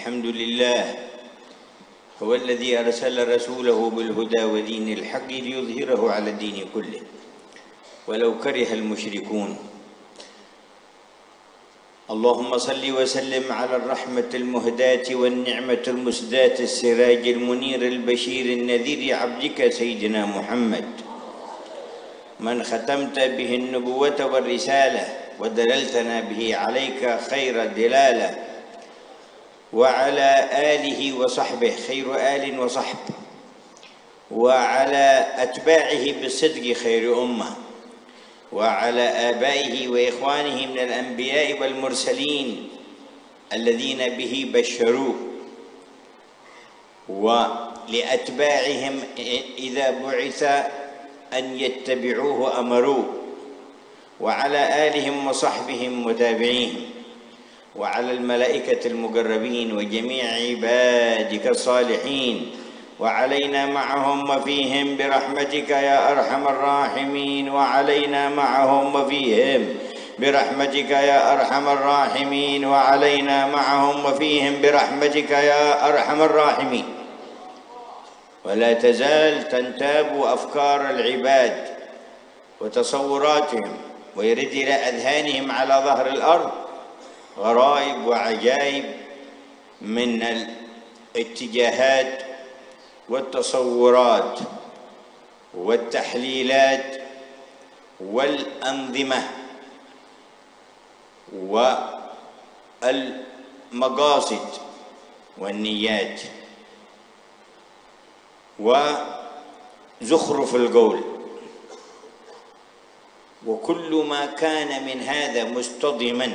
الحمد لله هو الذي أرسل رسوله بالهدى ودين الحق ليظهره على الدين كله ولو كره المشركون. اللهم صل وسلم على الرحمة المهداة والنعمة المسداة السراج المنير البشير النذير عبدك سيدنا محمد من ختمت به النبوة والرسالة ودللتنا به عليك خير الدلالة وعلى آله وصحبه خير آل وصحب وعلى أتباعه بالصدق خير أمة وعلى آبائه وإخوانه من الأنبياء والمرسلين الذين به بشروا ولأتباعهم إذا بعث أن يتبعوه أمروا وعلى آلهم وصحبهم متابعين وعلى الملائكة المقربين وجميع عبادك الصالحين وعلينا معهم وفيهم برحمتك يا أرحم الراحمين وعلينا معهم وفيهم برحمتك يا أرحم الراحمين وعلينا معهم وفيهم برحمتك يا أرحم الراحمين. ولا تزال تنتاب أفكار العباد وتصوراتهم ويرد إلى أذهانهم على ظهر الأرض غرائب وعجائب من الاتجاهات والتصورات والتحليلات والأنظمة والمقاصد والنيات وزخرف القول، وكل ما كان من هذا مصطدما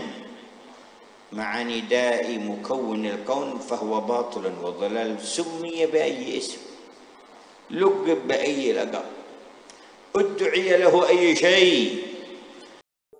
مع نداء مكون الكون فهو باطل وضلال، سمي بأي اسم، لقب بأي لقب، ادعي له أي شيء.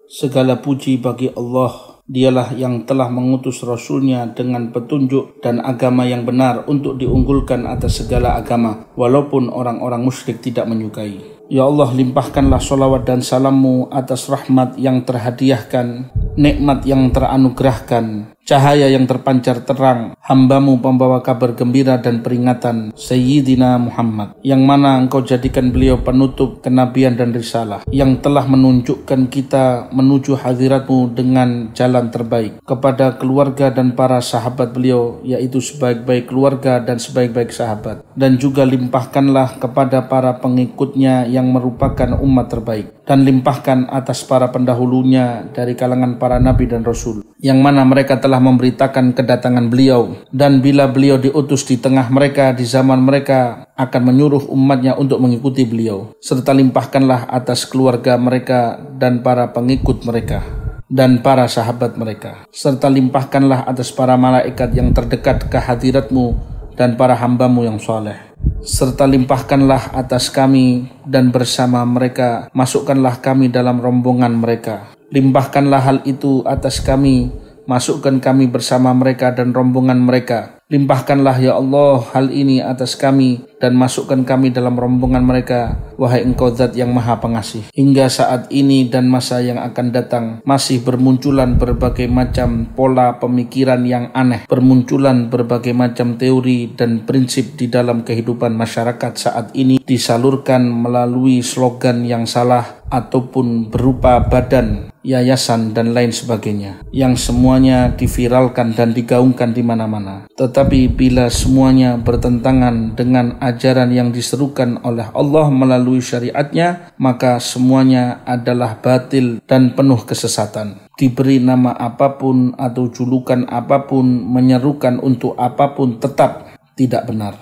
Segala puji bagi Allah, Dialah yang telah mengutus Rasul-Nya dengan petunjuk dan agama yang benar untuk diunggulkan atas segala agama, walaupun orang-orang musyrik tidak menyukai. Ya Allah, limpahkanlah sholawat dan salam-Mu atas rahmat yang terhadiahkan, nikmat yang teranugerahkan, cahaya yang terpancar terang, hamba-Mu pembawa kabar gembira dan peringatan, Sayyidina Muhammad, yang mana Engkau jadikan beliau penutup kenabian dan risalah, yang telah menunjukkan kita menuju hadirat-Mu dengan jalan terbaik, kepada keluarga dan para sahabat beliau, yaitu sebaik-baik keluarga dan sebaik-baik sahabat, dan juga limpahkanlah kepada para pengikutnya yang merupakan umat terbaik, dan limpahkan atas para pendahulunya dari kalangan para nabi dan rasul, yang mana mereka telah memberitakan kedatangan beliau, dan bila beliau diutus di tengah mereka di zaman mereka akan menyuruh umatnya untuk mengikuti beliau, serta limpahkanlah atas keluarga mereka dan para pengikut mereka dan para sahabat mereka, serta limpahkanlah atas para malaikat yang terdekat ke hadirat-Mu dan para hamba-Mu yang saleh, serta limpahkanlah atas kami dan bersama mereka masukkanlah kami dalam rombongan mereka. Limpahkanlah hal itu atas kami, masukkan kami bersama mereka dan rombongan mereka. Limpahkanlah ya Allah hal ini atas kami dan masukkan kami dalam rombongan mereka, wahai Engkau Zat yang Maha Pengasih. Hingga saat ini dan masa yang akan datang masih bermunculan berbagai macam pola pemikiran yang aneh, bermunculan berbagai macam teori dan prinsip di dalam kehidupan masyarakat saat ini, disalurkan melalui slogan yang salah ataupun berupa badan, yayasan dan lain sebagainya, yang semuanya diviralkan dan digaungkan di mana-mana. Tetapi bila semuanya bertentangan dengan ajaran yang diserukan oleh Allah melalui syariatnya, maka semuanya adalah batil dan penuh kesesatan. Diberi nama apapun atau julukan apapun, menyerukan untuk apapun, tetap tidak benar.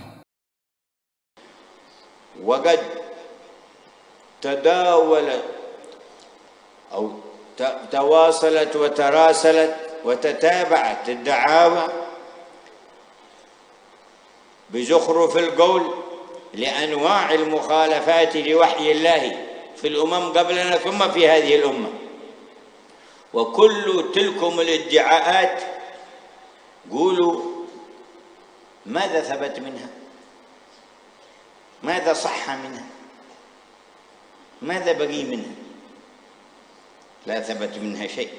تداولت أو تواصلت وتراسلت وتتابعت الدعاوى بزخرف القول لأنواع المخالفات لوحي الله في الأمم قبلنا ثم في هذه الأمة، وكل تلكم الادعاءات قولوا ماذا ثبت منها؟ ماذا صح منها؟ ماذا بقي منها؟ لا ثبت منها شيء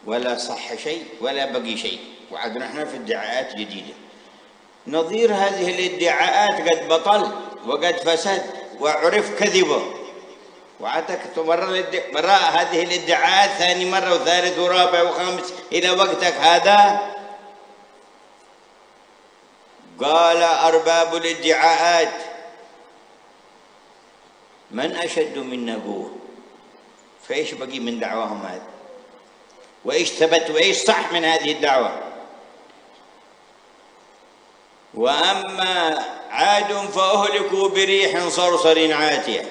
ولا صح شيء ولا بقي شيء. وعاد نحن في ادعاءات جديدة. نظير هذه الادعاءات قد بطل وقد فسد وعرف كذبه، وعدك مرة هذه الادعاءات ثاني مرة وثالث ورابع وخامس إلى وقتك هذا. قال أرباب الادعاءات: من أشد منا قوة؟ فإيش بقي من دعواهم هذه؟ وإيش ثبت وإيش صح من هذه الدعوة؟ وأما عاد فأهلكوا بريح صرصر عاتية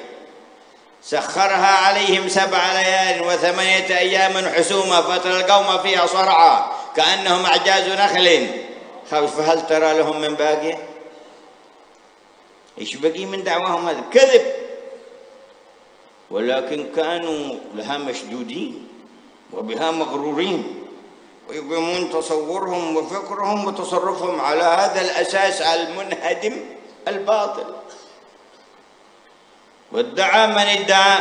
سخرها عليهم 7 ليال و8 أيام حسوما فترى القوم فيها صرعى كأنهم أعجاز نخل فهل ترى لهم من باقية؟ إيش بقي من دعواهم هذا؟ كذب، ولكن كانوا لها مشدودين وبها مغرورين، ويقومون تصورهم وفكرهم وتصرفهم على هذا الأساس المنهدم الباطل. وادعى من ادعى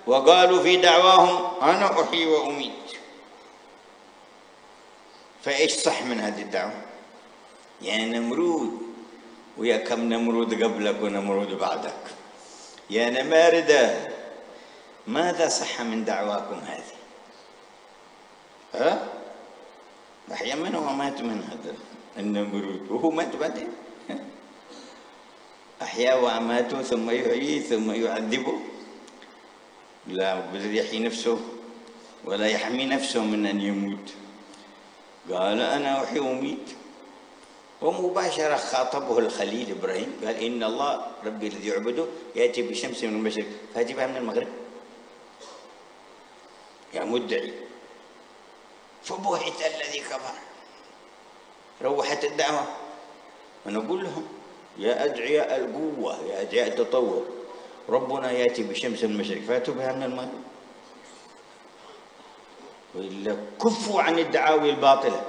وقالوا في دعواهم: أنا أحيي وأميت. فإيش صح من هذه الدعوة؟ يا نمرود، ويا كم نمرود قبلك ونمرود بعدك، يا نماردة، ماذا صح من دعواكم هذه؟ ها؟ أحيا منه ومات من هذا النمرود، وهو مات بعدين. أحيا وأماته ثم يحيي ثم يعذبه، لا بل يحيي نفسه ولا يحمي نفسه من أن يموت. قال: أنا أحيي وأميت. ومباشرة خاطبه الخليل إبراهيم قال: إن الله ربي الذي يعبده يأتي بشمس من المشرق فأتي بها من المغرب. يا مدعي، فبهت الذي كفر. روحت الدعوة. ونقول لهم: يا أدعياء القوة، يا أدعياء التطور، ربنا يأتي بشمس من المشرق فأتوا بها من المغرب. وإلا كفوا عن الدعاوي الباطلة.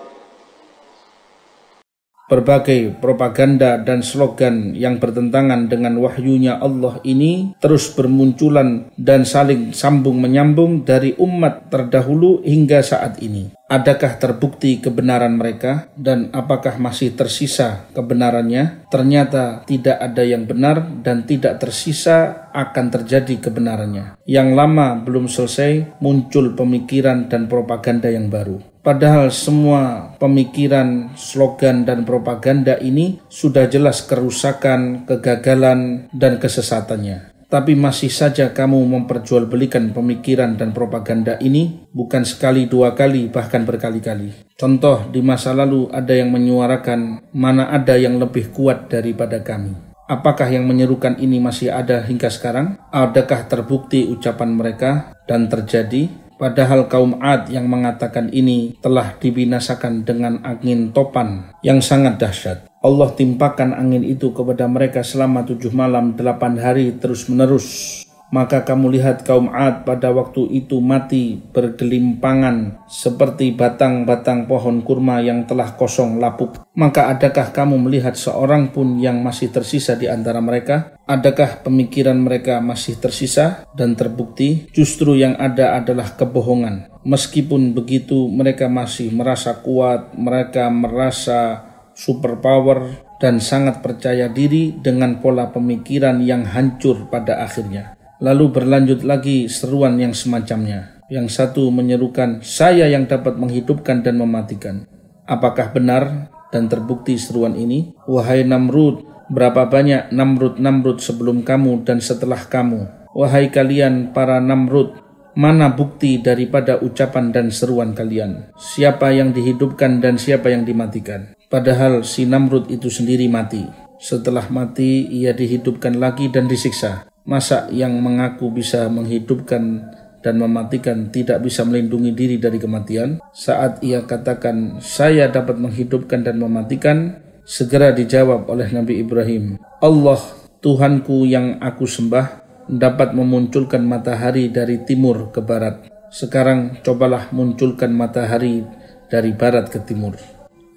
Berbagai propaganda dan slogan yang bertentangan dengan wahyunya Allah ini terus bermunculan dan saling sambung menyambung dari umat terdahulu hingga saat ini. Adakah terbukti kebenaran mereka dan apakah masih tersisa kebenarannya? Ternyata tidak ada yang benar dan tidak tersisa akan terjadi kebenarannya. Yang lama belum selesai, muncul pemikiran dan propaganda yang baru. Padahal semua pemikiran, slogan, dan propaganda ini sudah jelas kerusakan, kegagalan, dan kesesatannya. Tapi masih saja kamu memperjualbelikan pemikiran dan propaganda ini bukan sekali, 2 kali, bahkan berkali-kali. Contoh, di masa lalu ada yang menyuarakan mana ada yang lebih kuat daripada kami. Apakah yang menyerukan ini masih ada hingga sekarang? Adakah terbukti ucapan mereka dan terjadi? Padahal kaum Ad yang mengatakan ini telah dibinasakan dengan angin topan yang sangat dahsyat. Allah timpakan angin itu kepada mereka selama 7 malam 8 hari terus-menerus. Maka kamu lihat kaum Ad pada waktu itu mati bergelimpangan seperti batang-batang pohon kurma yang telah kosong lapuk. Maka adakah kamu melihat seorang pun yang masih tersisa di antara mereka? Adakah pemikiran mereka masih tersisa dan terbukti? Justru yang ada adalah kebohongan. Meskipun begitu mereka masih merasa kuat, mereka merasa superpower dan sangat percaya diri dengan pola pemikiran yang hancur pada akhirnya. Lalu berlanjut lagi seruan yang semacamnya. Yang satu menyerukan, saya yang dapat menghidupkan dan mematikan. Apakah benar dan terbukti seruan ini? Wahai Namrud, berapa banyak Namrud sebelum kamu dan setelah kamu? Wahai kalian para Namrud, mana bukti daripada ucapan dan seruan kalian? Siapa yang dihidupkan dan siapa yang dimatikan? Padahal si Namrud itu sendiri mati. Setelah mati, ia dihidupkan lagi dan disiksa. Masa yang mengaku bisa menghidupkan dan mematikan tidak bisa melindungi diri dari kematian? Saat ia katakan, saya dapat menghidupkan dan mematikan, segera dijawab oleh Nabi Ibrahim, Allah, Tuhanku yang aku sembah, dapat memunculkan matahari dari timur ke barat. Sekarang cobalah munculkan matahari dari barat ke timur.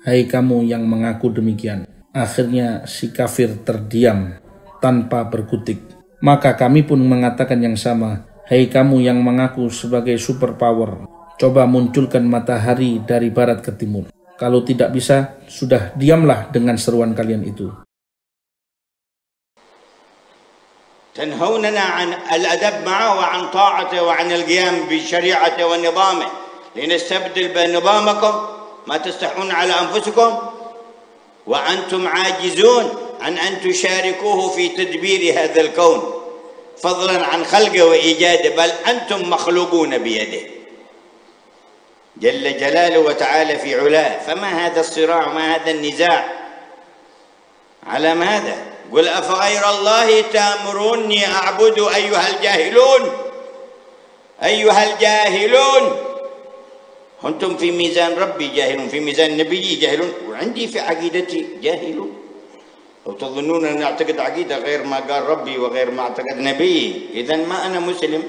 Hai kamu yang mengaku demikian. Akhirnya si kafir terdiam tanpa berkutik. Maka kami pun mengatakan yang sama, hai kamu yang mengaku sebagai superpower, coba munculkan matahari dari barat ke timur. Kalau tidak bisa, sudah diamlah dengan seruan kalian itu. تنهوننا عن الأدب معه وعن طاعته وعن القيام بشريعته ونظامه لنستبدل بنظامكم ما تستحون على أنفسكم وأنتم عاجزون عن أن تشاركوه في تدبير هذا الكون فضلا عن خلقه وإيجاده، بل أنتم مخلوقون بيده جل جلاله وتعالى في علاه. فما هذا الصراع وما هذا النزاع على ماذا؟ قل أفغير الله تأمروني أعبد أيها الجاهلون أيها الجاهلون. أنتم في ميزان ربي جاهلون، في ميزان نبيي جاهلون، وعندي في عقيدتي جاهلون. لو تظنون أن أعتقد عقيدة غير ما قال ربي وغير ما اعتقد نبيي إذن ما أنا مسلم.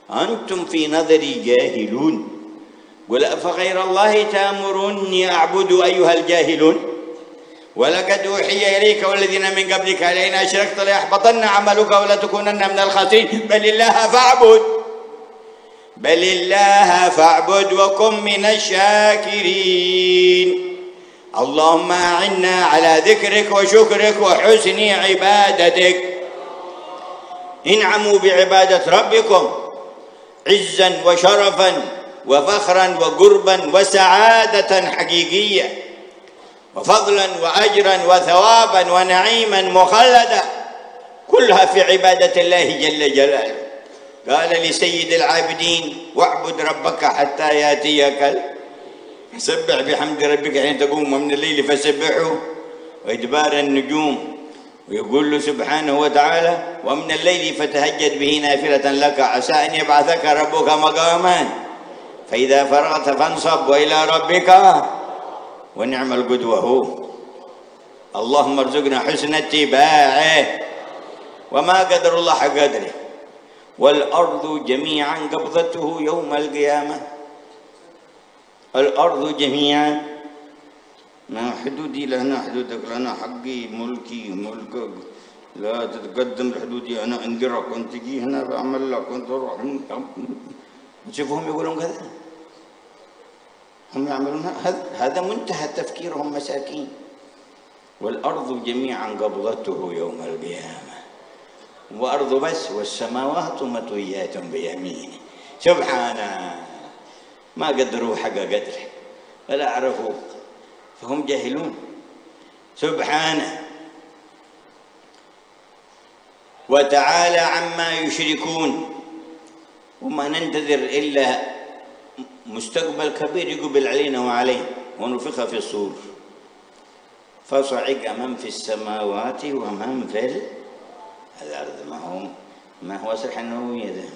أنتم في نظري جاهلون. قل أفغير الله تأمروني أعبد أيها الجاهلون ولقد أوحي إليك والذين من قبلك لئن أشركت ليحبطن عملك ولتكونن من الخاسرين بل الله فاعبد وكن من الشاكرين. اللهم أعنا على ذكرك وشكرك وحسن عبادتك. انعموا بعبادة ربكم عزا وشرفا وفخرا وقربا وسعادة حقيقية وفضلا وأجرا وثوابا ونعيما مخلدا كلها في عبادة الله جل جلاله. قال لسيد العابدين واعبد ربك حتى يأتيك سبح بحمد ربك حين تقوم من الليل فسبحه وإدبار النجوم، ويقول له سبحانه وتعالى ومن الليل فتهجد به نافلة لك عسى أن يبعثك ربك مقاما فإذا فرغت فانصب وإلى ربك ونعم القدوة هو. اللهم ارزقنا حسن اتباعه. وما قدر الله حق قدره والأرض جميعا قبضته يوم القيامة. الأرض جميعا ما حدودي لنا حدودك لنا حقي ملكي ملكك لا تتقدم لحدودي أنا أنذرك وأنت تجي هنا بعمل لك وأنت تروح. تشوفهم يقولون كذا، هم يعملون هذا منتهى تفكيرهم مساكين. والأرض جميعا قبضته يوم القيامة وأرض بس والسماوات مطويات بيمينه. سبحانه ما قدروا حق قدره ولا عرفوا فهم جاهلون. سبحانه وتعالى عما يشركون. وما ننتظر إلا مستقبل كبير يقبل علينا وعليه ونفخ في الصور فصعق من في السماوات ومن في الأرض. ما هو صح النووية ده.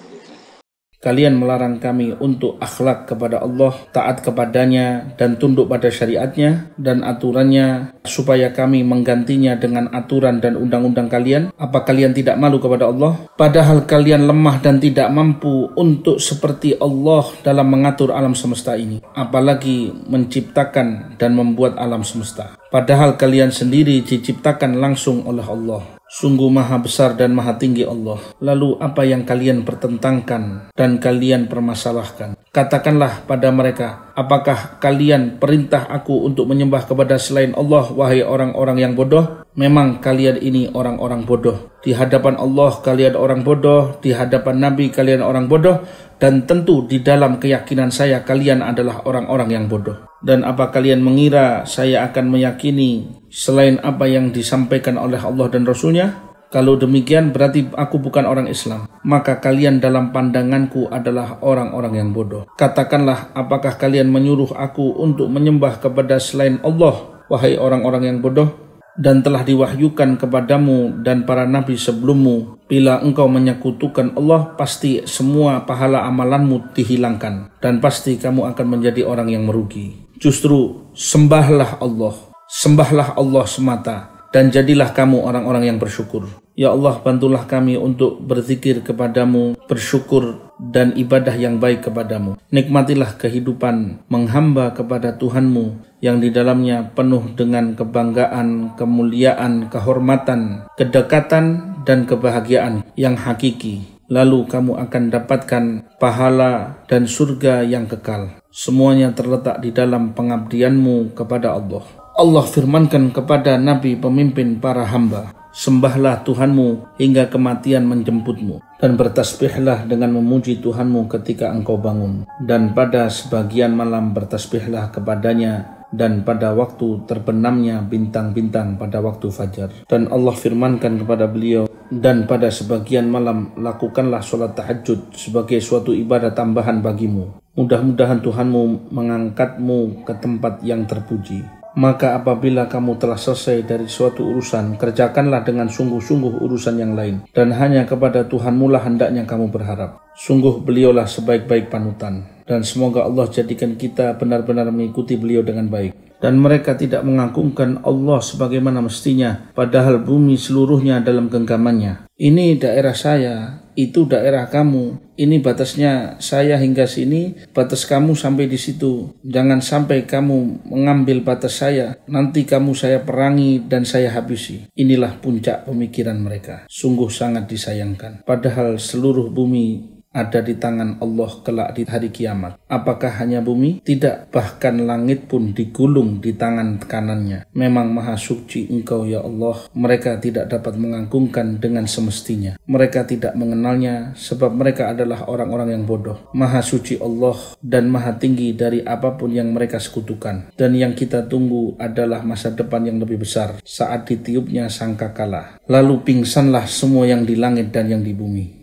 Kalian melarang kami untuk akhlak kepada Allah, taat kepadanya, dan tunduk pada syariatnya dan aturannya, supaya kami menggantinya dengan aturan dan undang-undang kalian. Apa kalian tidak malu kepada Allah? Padahal kalian lemah dan tidak mampu untuk seperti Allah dalam mengatur alam semesta ini, apalagi menciptakan dan membuat alam semesta. Padahal kalian sendiri diciptakan langsung oleh Allah. Sungguh maha besar dan maha tinggi Allah. Lalu apa yang kalian pertentangkan dan kalian permasalahkan? Katakanlah pada mereka, apakah kalian perintah aku untuk menyembah kepada selain Allah, wahai orang-orang yang bodoh? Memang kalian ini orang-orang bodoh. Di hadapan Allah kalian orang bodoh, di hadapan Nabi kalian orang bodoh, dan tentu di dalam keyakinan saya kalian adalah orang-orang yang bodoh. Dan apa kalian mengira saya akan meyakini selain apa yang disampaikan oleh Allah dan Rasulnya? Kalau demikian berarti aku bukan orang Islam. Maka kalian dalam pandanganku adalah orang-orang yang bodoh. Katakanlah, apakah kalian menyuruh aku untuk menyembah kepada selain Allah, wahai orang-orang yang bodoh? Dan telah diwahyukan kepadamu dan para nabi sebelummu, bila engkau menyekutukan Allah, pasti semua pahala amalanmu dihilangkan, dan pasti kamu akan menjadi orang yang merugi. Justru sembahlah Allah semata, dan jadilah kamu orang-orang yang bersyukur. Ya Allah, bantulah kami untuk berzikir kepadamu, bersyukur dan ibadah yang baik kepadamu. Nikmatilah kehidupan menghamba kepada Tuhanmu yang di dalamnya penuh dengan kebanggaan, kemuliaan, kehormatan, kedekatan dan kebahagiaan yang hakiki. lalu kamu akan dapatkan pahala dan surga yang kekal. Semuanya terletak di dalam pengabdianmu kepada Allah. Allah firmankan kepada Nabi pemimpin para hamba, sembahlah Tuhanmu hingga kematian menjemputmu, dan bertasbihlah dengan memuji Tuhanmu ketika engkau bangun, dan pada sebagian malam bertasbihlah kepadanya, dan pada waktu terbenamnya bintang-bintang pada waktu fajar. Dan Allah firmankan kepada beliau, dan pada sebagian malam lakukanlah sholat tahajud sebagai suatu ibadah tambahan bagimu. Mudah-mudahan Tuhanmu mengangkatmu ke tempat yang terpuji. Maka apabila kamu telah selesai dari suatu urusan, kerjakanlah dengan sungguh-sungguh urusan yang lain, dan hanya kepada Tuhanmu lah hendaknya kamu berharap. Sungguh beliaulah sebaik-baik panutan, dan semoga Allah jadikan kita benar-benar mengikuti beliau dengan baik. Dan mereka tidak mengagungkan Allah sebagaimana mestinya, padahal bumi seluruhnya dalam genggamannya. Ini daerah saya, itu daerah kamu, ini batasnya saya hingga sini, batas kamu sampai di situ. Jangan sampai kamu mengambil batas saya, nanti kamu saya perangi dan saya habisi. Inilah puncak pemikiran mereka. Sungguh sangat disayangkan. Padahal seluruh bumi ada di tangan Allah kelak di hari kiamat. Apakah hanya bumi? Tidak, bahkan langit pun digulung di tangan kanannya. Memang maha suci Engkau ya Allah. Mereka tidak dapat mengagungkan dengan semestinya. Mereka tidak mengenalnya sebab mereka adalah orang-orang yang bodoh. Maha suci Allah dan maha tinggi dari apapun yang mereka sekutukan. Dan yang kita tunggu adalah masa depan yang lebih besar saat ditiupnya sangkakala. Lalu pingsanlah semua yang di langit dan yang di bumi.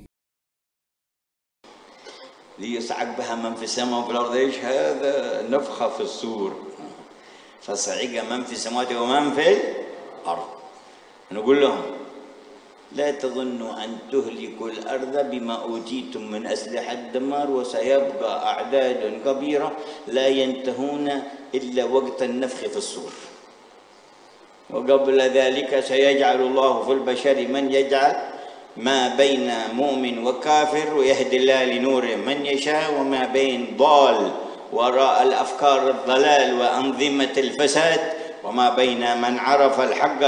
ليصعق بها من في السماء وفي الأرض. إيش هذا؟ نفخة في الصور فصعق من في السماوات ومن في الأرض. نقول لهم لا تظنوا أن تهلكوا الأرض بما أوتيتم من أسلحة الدمار وسيبقى أعداد كبيرة لا ينتهون إلا وقت النفخ في الصور. وقبل ذلك سيجعل الله في البشر من يجعل ما بين مؤمن وكافر ويهدي الله لنوره من يشاء وما بين ضال وراء الأفكار الضلال وأنظمة الفساد وما بين من عرف الحق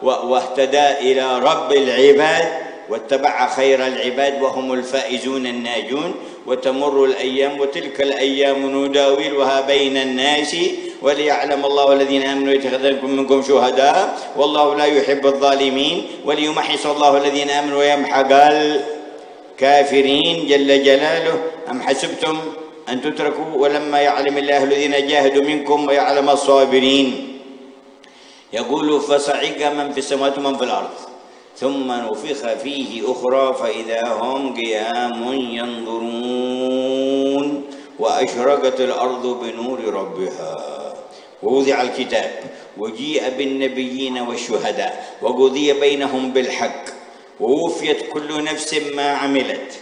واهتدى إلى رب العباد واتبع خير العباد وهم الفائزون الناجون. وتمر الأيام وتلك الأيام نداولها بين الناس وليعلم الله الذين آمنوا ويتخذ منكم شهداء والله لا يحب الظالمين وليمحص الله الذين آمنوا ويمحق الكافرين جل جلاله. أم حسبتم أن تتركوا ولما يعلم الله الذين جاهدوا منكم ويعلم الصابرين. يقول فصعق من في السماوات ومن في الأرض ثم نفخ فيه أخرى فإذا هم قيام ينظرون وأشرقت الأرض بنور ربها ووضع الكتاب وجيء بالنبيين والشهداء وقضي بينهم بالحق ووفيت كل نفس ما عملت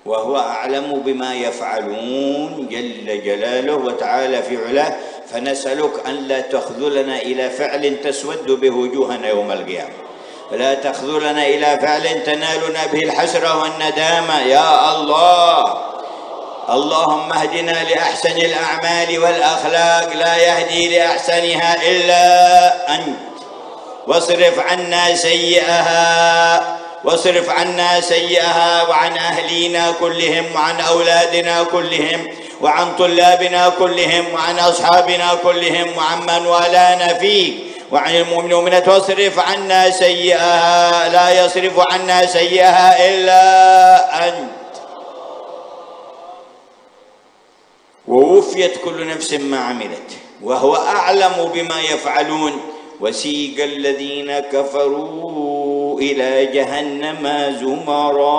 وهو أعلم بما يفعلون جل جلاله وتعالى في علاه. فنسألك أن لا تخذلنا إلى فعل تسود به وجوهنا يوم القيامة ولا تخذلنا إلى فعل تنالنا به الحسرة والندامة يا الله. اللهم اهدنا لأحسن الأعمال والأخلاق لا يهدي لأحسنها إلا أنت واصرف عنا سيئها وعن أهلينا كلهم وعن أولادنا كلهم وعن طلابنا كلهم وعن أصحابنا كلهم وعن من والانا فيك وعن المؤمنين والمؤمنات واصرف عنا سيئها لا يصرف عنا سيئها إلا أنت ووفيت كل نفس ما عملت وهو أعلم بما يفعلون. وسيق الذين كفروا إلى جهنم زمرا.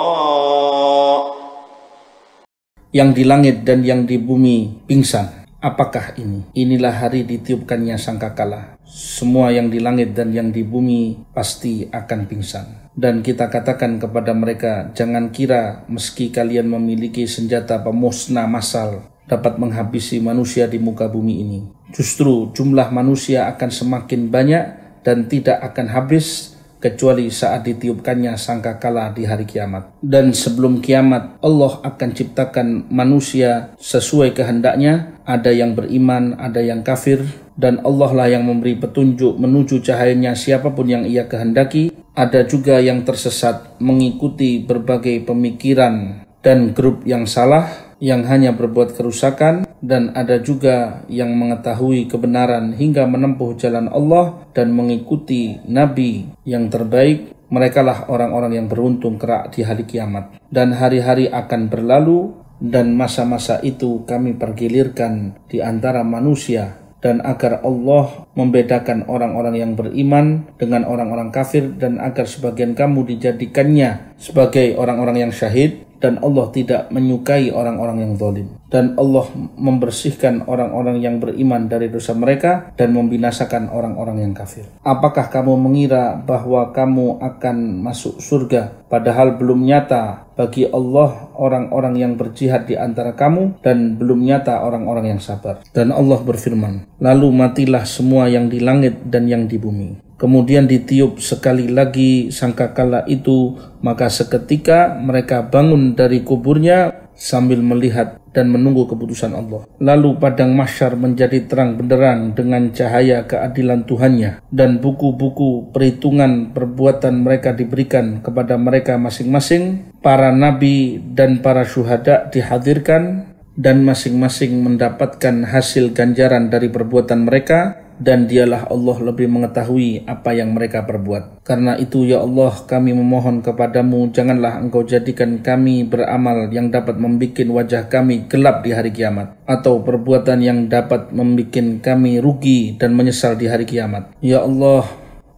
Yang di langit dan yang di bumi pingsan. Apakah ini? Inilah hari ditiupkannya sangkakala. Semua yang di langit dan yang di bumi pasti akan pingsan. Dan kita katakan kepada mereka, jangan kira meski kalian memiliki senjata pemusnah massal dapat menghabisi manusia di muka bumi ini. Justru jumlah manusia akan semakin banyak dan tidak akan habis kecuali saat ditiupkannya sangkakala di hari kiamat. Dan sebelum kiamat, Allah akan ciptakan manusia sesuai kehendaknya. Ada yang beriman, ada yang kafir. Dan Allah lah yang memberi petunjuk menuju cahayanya siapapun yang ia kehendaki. Ada juga yang tersesat mengikuti berbagai pemikiran dan grup yang salah yang hanya berbuat kerusakan, dan ada juga yang mengetahui kebenaran hingga menempuh jalan Allah dan mengikuti Nabi yang terbaik. Merekalah orang-orang yang beruntung kelak di hari kiamat. Dan hari-hari akan berlalu, dan masa-masa itu kami pergilirkan di antara manusia, dan agar Allah membedakan orang-orang yang beriman dengan orang-orang kafir, dan agar sebagian kamu dijadikannya sebagai orang-orang yang syahid, dan Allah tidak menyukai orang-orang yang zalim. Dan Allah membersihkan orang-orang yang beriman dari dosa mereka dan membinasakan orang-orang yang kafir. Apakah kamu mengira bahwa kamu akan masuk surga, padahal belum nyata bagi Allah orang-orang yang berjihad di antara kamu, dan belum nyata orang-orang yang sabar. Dan Allah berfirman, lalu matilah semua yang di langit dan yang di bumi. Kemudian ditiup sekali lagi sangkakala itu, maka seketika mereka bangun dari kuburnya sambil melihat dan menunggu keputusan Allah. Lalu padang mahsyar menjadi terang benderang dengan cahaya keadilan Tuhannya, dan buku-buku perhitungan perbuatan mereka diberikan kepada mereka masing-masing. Para nabi dan para syuhada dihadirkan, dan masing-masing mendapatkan hasil ganjaran dari perbuatan mereka, dan dialah Allah lebih mengetahui apa yang mereka perbuat. Karena itu ya Allah, kami memohon kepadamu, janganlah engkau jadikan kami beramal yang dapat membuat wajah kami gelap di hari kiamat, atau perbuatan yang dapat membuat kami rugi dan menyesal di hari kiamat. Ya Allah,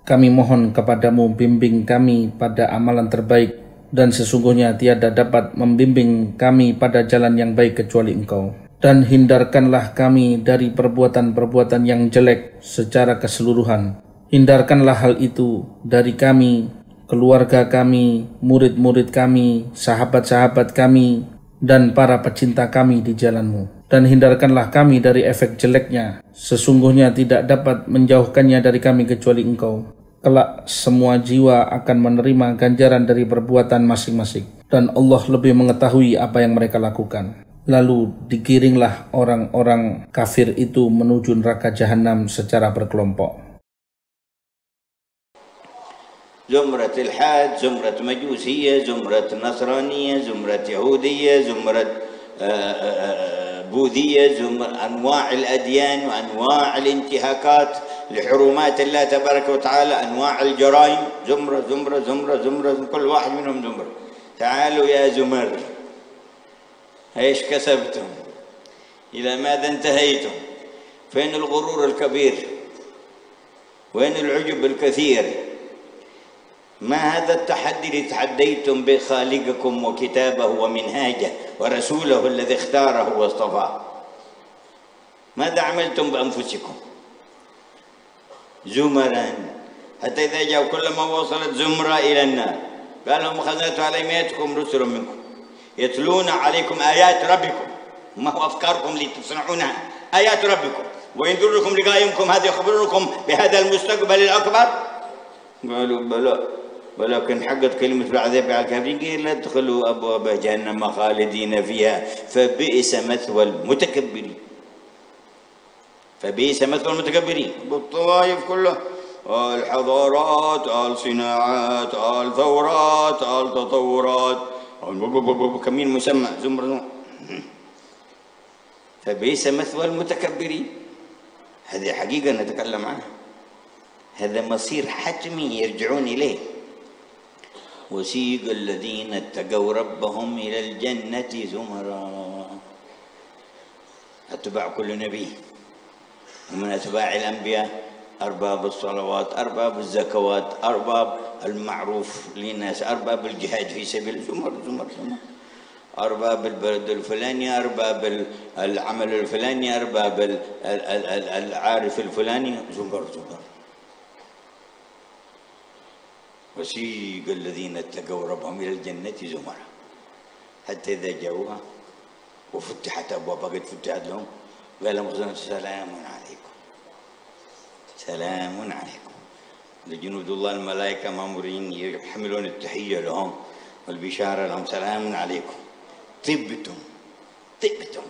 kami mohon kepadamu, bimbing kami pada amalan terbaik, dan sesungguhnya tiada dapat membimbing kami pada jalan yang baik kecuali engkau. Dan hindarkanlah kami dari perbuatan-perbuatan yang jelek secara keseluruhan. Hindarkanlah hal itu dari kami, keluarga kami, murid-murid kami, sahabat-sahabat kami, dan para pecinta kami di jalan-Mu. Dan hindarkanlah kami dari efek jeleknya. Sesungguhnya tidak dapat menjauhkannya dari kami kecuali Engkau. Kelak semua jiwa akan menerima ganjaran dari perbuatan masing-masing, dan Allah lebih mengetahui apa yang mereka lakukan. Lalu digiringlah orang-orang kafir itu menuju neraka jahanam secara berkelompok. زمرة الحاد، زمرة مجوسية، زمرة نصرانية، زمرة يهودية، زمرة بوذية، أنواع الأديان وأنواع الانتهاكات لحرمات الله تبارك وتعالى، أنواع الجرائم، زمرة زمرة زمرة زمرة، كل واحد منهم زمرة. تعالوا يا زمر، ايش كسبتم؟ إلى ماذا انتهيتم؟ فين الغرور الكبير؟ وين العجب الكثير؟ ما هذا التحدي اللي تحديتم بخالقكم وكتابه ومنهاجه ورسوله الذي اختاره واصطفاه؟ ماذا عملتم بأنفسكم؟ زمرا، حتى إذا جاءوا كلما وصلت زمرة إلى النار قال لهم خزنة على يمينكم رسل منكم يتلون عليكم آيات ربكم، ما هو أفكاركم اللي تصنعونها، آيات ربكم وينذركم لقائمكم، هذا يخبركم بهذا المستقبل الأكبر. قالوا بلى، ولكن حقت كلمة العذاب على الكافرين، قيل لا تدخلوا أبواب جهنم خالدين فيها فبئس مثوى المتكبرين. فبئس مثوى المتكبرين. بالطوائف كله، الحضارات، الصناعات، الثورات، التطورات، كمين مسمى زمر. فبئس مثوى المتكبرين. هذه حقيقة نتكلم عنها، هذا مصير حتمي يرجعون إليه. وسيق الذين اتقوا ربهم إلى الجنة زمرا. أتباع كل نبي ومن أتباع الأنبياء أرباب الصلوات، أرباب الزكوات، أرباب المعروف للناس، أرباب الجهاد في سبيل زمر زمر زمر، أرباب البلد الفلاني، أرباب العمل الفلاني، أرباب العارف الفلاني، زمر زمر. وسيق الذين اتقوا ربهم إلى الجنة زمرا حتى إذا جاءوها وفتحت أبوابها، قد فتحت لهم، قال لهم سلام عليكم، سلام عليكم. لجنود الله الملائكة مأمورين يحملون التحية لهم والبشارة لهم، سلام عليكم، طبتم، طبتم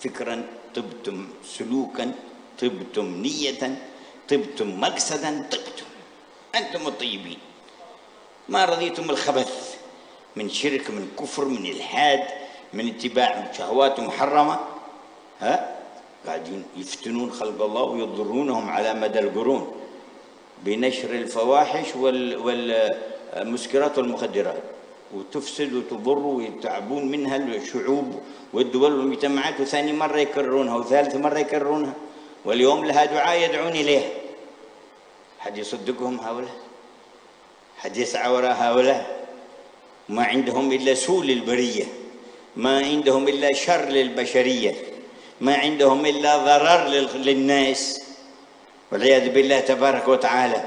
فكرا، طبتم سلوكا، طبتم نية، طبتم مقصدا، طبتم، أنتم الطيبين. ما رضيتم الخبث من شرك، من كفر، من إلحاد، من اتباع شهوات محرمة، قاعدين يفتنون خلق الله ويضرونهم على مدى القرون بنشر الفواحش والمسكرات والمخدرات، وتفسد وتضر ويتعبون منها الشعوب والدول والمجتمعات، وثاني مرة يكررونها وثالث مرة يكررونها، واليوم لها دعاء يدعون إليها. حد يصدقهم هؤلاء؟ حد يسعى وراء هؤلاء؟ ما عندهم إلا سوء للبرية، ما عندهم إلا شر للبشرية، ما عندهم إلا ضرر للناس والعياذ بالله تبارك وتعالى.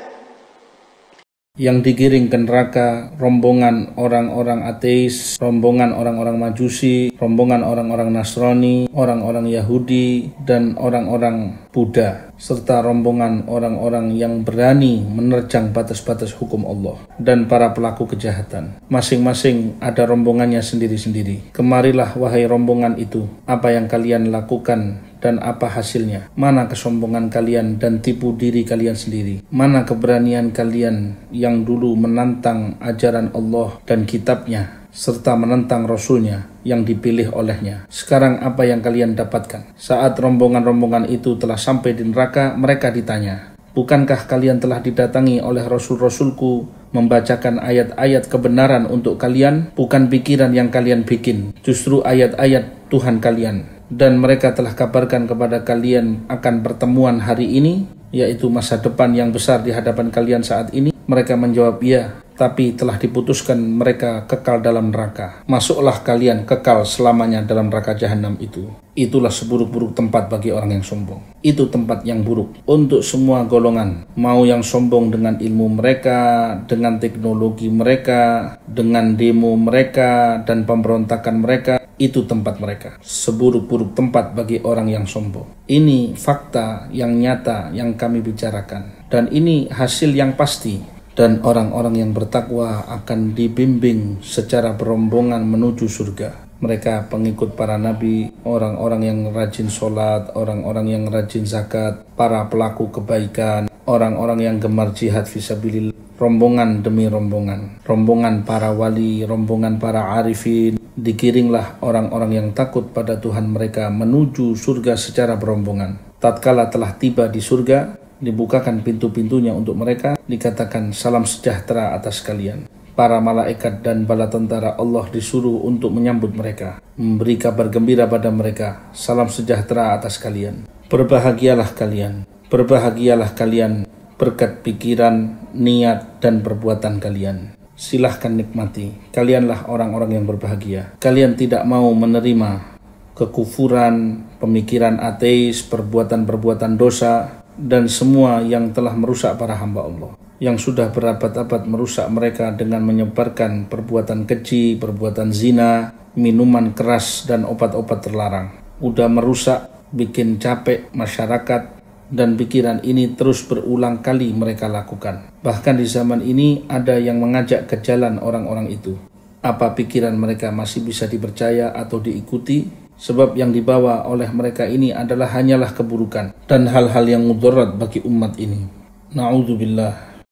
Yang digiring ke neraka rombongan orang-orang ateis, rombongan orang-orang Majusi, rombongan orang-orang Nasrani, orang-orang Yahudi, dan orang-orang Buddha, serta rombongan orang-orang yang berani menerjang batas-batas hukum Allah dan para pelaku kejahatan. Masing-masing ada rombongannya sendiri-sendiri. Kemarilah wahai rombongan itu, apa yang kalian lakukan dan apa hasilnya? Mana kesombongan kalian dan tipu diri kalian sendiri? Mana keberanian kalian yang dulu menantang ajaran Allah dan kitabnya serta menentang Rasulnya yang dipilih olehnya? Sekarang apa yang kalian dapatkan? Saat rombongan-rombongan itu telah sampai di neraka, mereka ditanya, bukankah kalian telah didatangi oleh Rasul-Rasulku membacakan ayat-ayat kebenaran untuk kalian? Bukan pikiran yang kalian bikin, justru ayat-ayat Tuhan kalian. Dan mereka telah kabarkan kepada kalian akan pertemuan hari ini, yaitu masa depan yang besar di hadapan kalian saat ini. Mereka menjawab, iya, tapi telah diputuskan mereka kekal dalam neraka. Masuklah kalian kekal selamanya dalam neraka jahanam itu. Itulah seburuk-buruk tempat bagi orang yang sombong. Itu tempat yang buruk untuk semua golongan. Mau yang sombong dengan ilmu mereka, dengan teknologi mereka, dengan demo mereka, dan pemberontakan mereka. Itu tempat mereka. Seburuk-buruk tempat bagi orang yang sombong. Ini fakta yang nyata yang kami bicarakan. Dan ini hasil yang pasti. Dan orang-orang yang bertakwa akan dibimbing secara berombongan menuju surga. Mereka pengikut para nabi, orang-orang yang rajin sholat, orang-orang yang rajin zakat, para pelaku kebaikan, orang-orang yang gemar jihad fisabilillah, rombongan demi rombongan, rombongan para wali, rombongan para arifin. Digiringlah orang-orang yang takut pada Tuhan mereka menuju surga secara berombongan. Tatkala telah tiba di surga, dibukakan pintu-pintunya untuk mereka, dikatakan salam sejahtera atas kalian. Para malaikat dan bala tentara Allah disuruh untuk menyambut mereka, memberi kabar gembira pada mereka, salam sejahtera atas kalian. Berbahagialah kalian, berbahagialah kalian berkat pikiran, niat, dan perbuatan kalian. Silahkan nikmati, kalianlah orang-orang yang berbahagia. Kalian tidak mau menerima kekufuran, pemikiran ateis, perbuatan-perbuatan dosa, dan semua yang telah merusak para hamba Allah, yang sudah berabad-abad merusak mereka dengan menyebarkan perbuatan keji, perbuatan zina, minuman keras, dan obat-obat terlarang. Udah merusak, bikin capek masyarakat, dan pikiran ini terus berulang kali mereka lakukan. Bahkan di zaman ini ada yang mengajak ke jalan orang-orang itu. Apa pikiran mereka masih bisa dipercaya atau diikuti? Sebab yang dibawa oleh mereka ini adalah hanyalah keburukan dan hal-hal yang mudarat bagi umat ini. Na'udzubillah.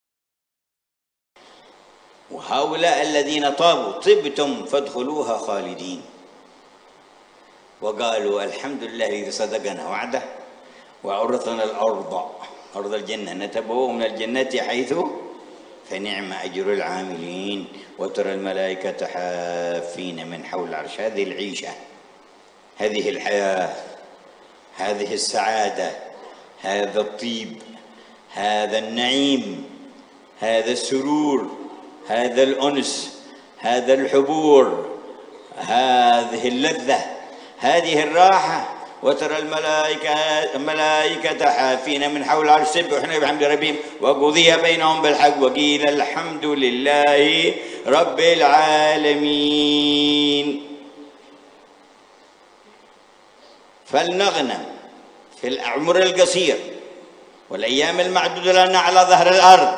Wa haula alladhina tabu tibtum fadkhuluha khalidin. Wa qalu alhamdulillah idza sadaqana wa'dah وأورثنا الأرض أرض الجنة نتبوأ من الجنة حيث فنعم أجر العاملين وترى الملائكة حافين من حول العرش. هذه العيشة، هذه الحياة، هذه السعادة، هذا الطيب، هذا النعيم، هذا السرور، هذا الأنس، هذا الحبور، هذه اللذة، هذه الراحة. وترى الملائكة حافين من حول العرش يسبحون بحمد ربهم وقضي بينهم بالحق وقيل الحمد لله رب العالمين. فلنغنم في العمر القصير والأيام المعدودة لنا على ظهر الأرض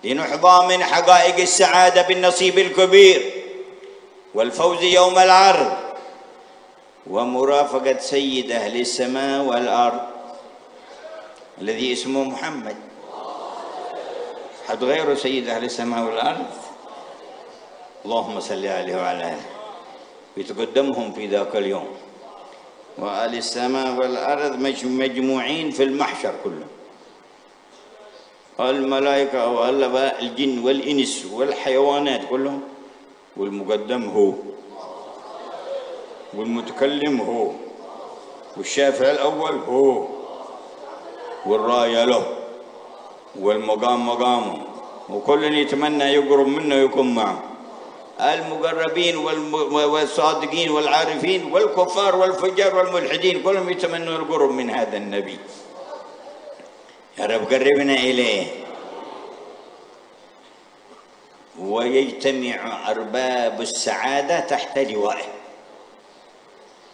لنحظى من حقائق السعادة بالنصيب الكبير والفوز يوم العرض ومرافقة سيد أهل السماء والأرض الذي اسمه محمد. حد غير سيد أهل السماء والأرض؟ اللهم صل عليه وعلى آله يتقدمهم في ذاك اليوم، وآل السماء والأرض مجموعين في المحشر كلهم، الملائكة والجن والإنس والحيوانات كلهم، والمقدم هو، والمتكلم هو، والشافع الأول هو، والراية له، والمقام مقامه، وكل يتمنى يقرب منه ويكون معه، المقربين والصادقين والعارفين والكفار والفجار والملحدين كلهم يتمنوا القرب من هذا النبي. يا رب قربنا إليه. ويجتمع أرباب السعادة تحت لوائه،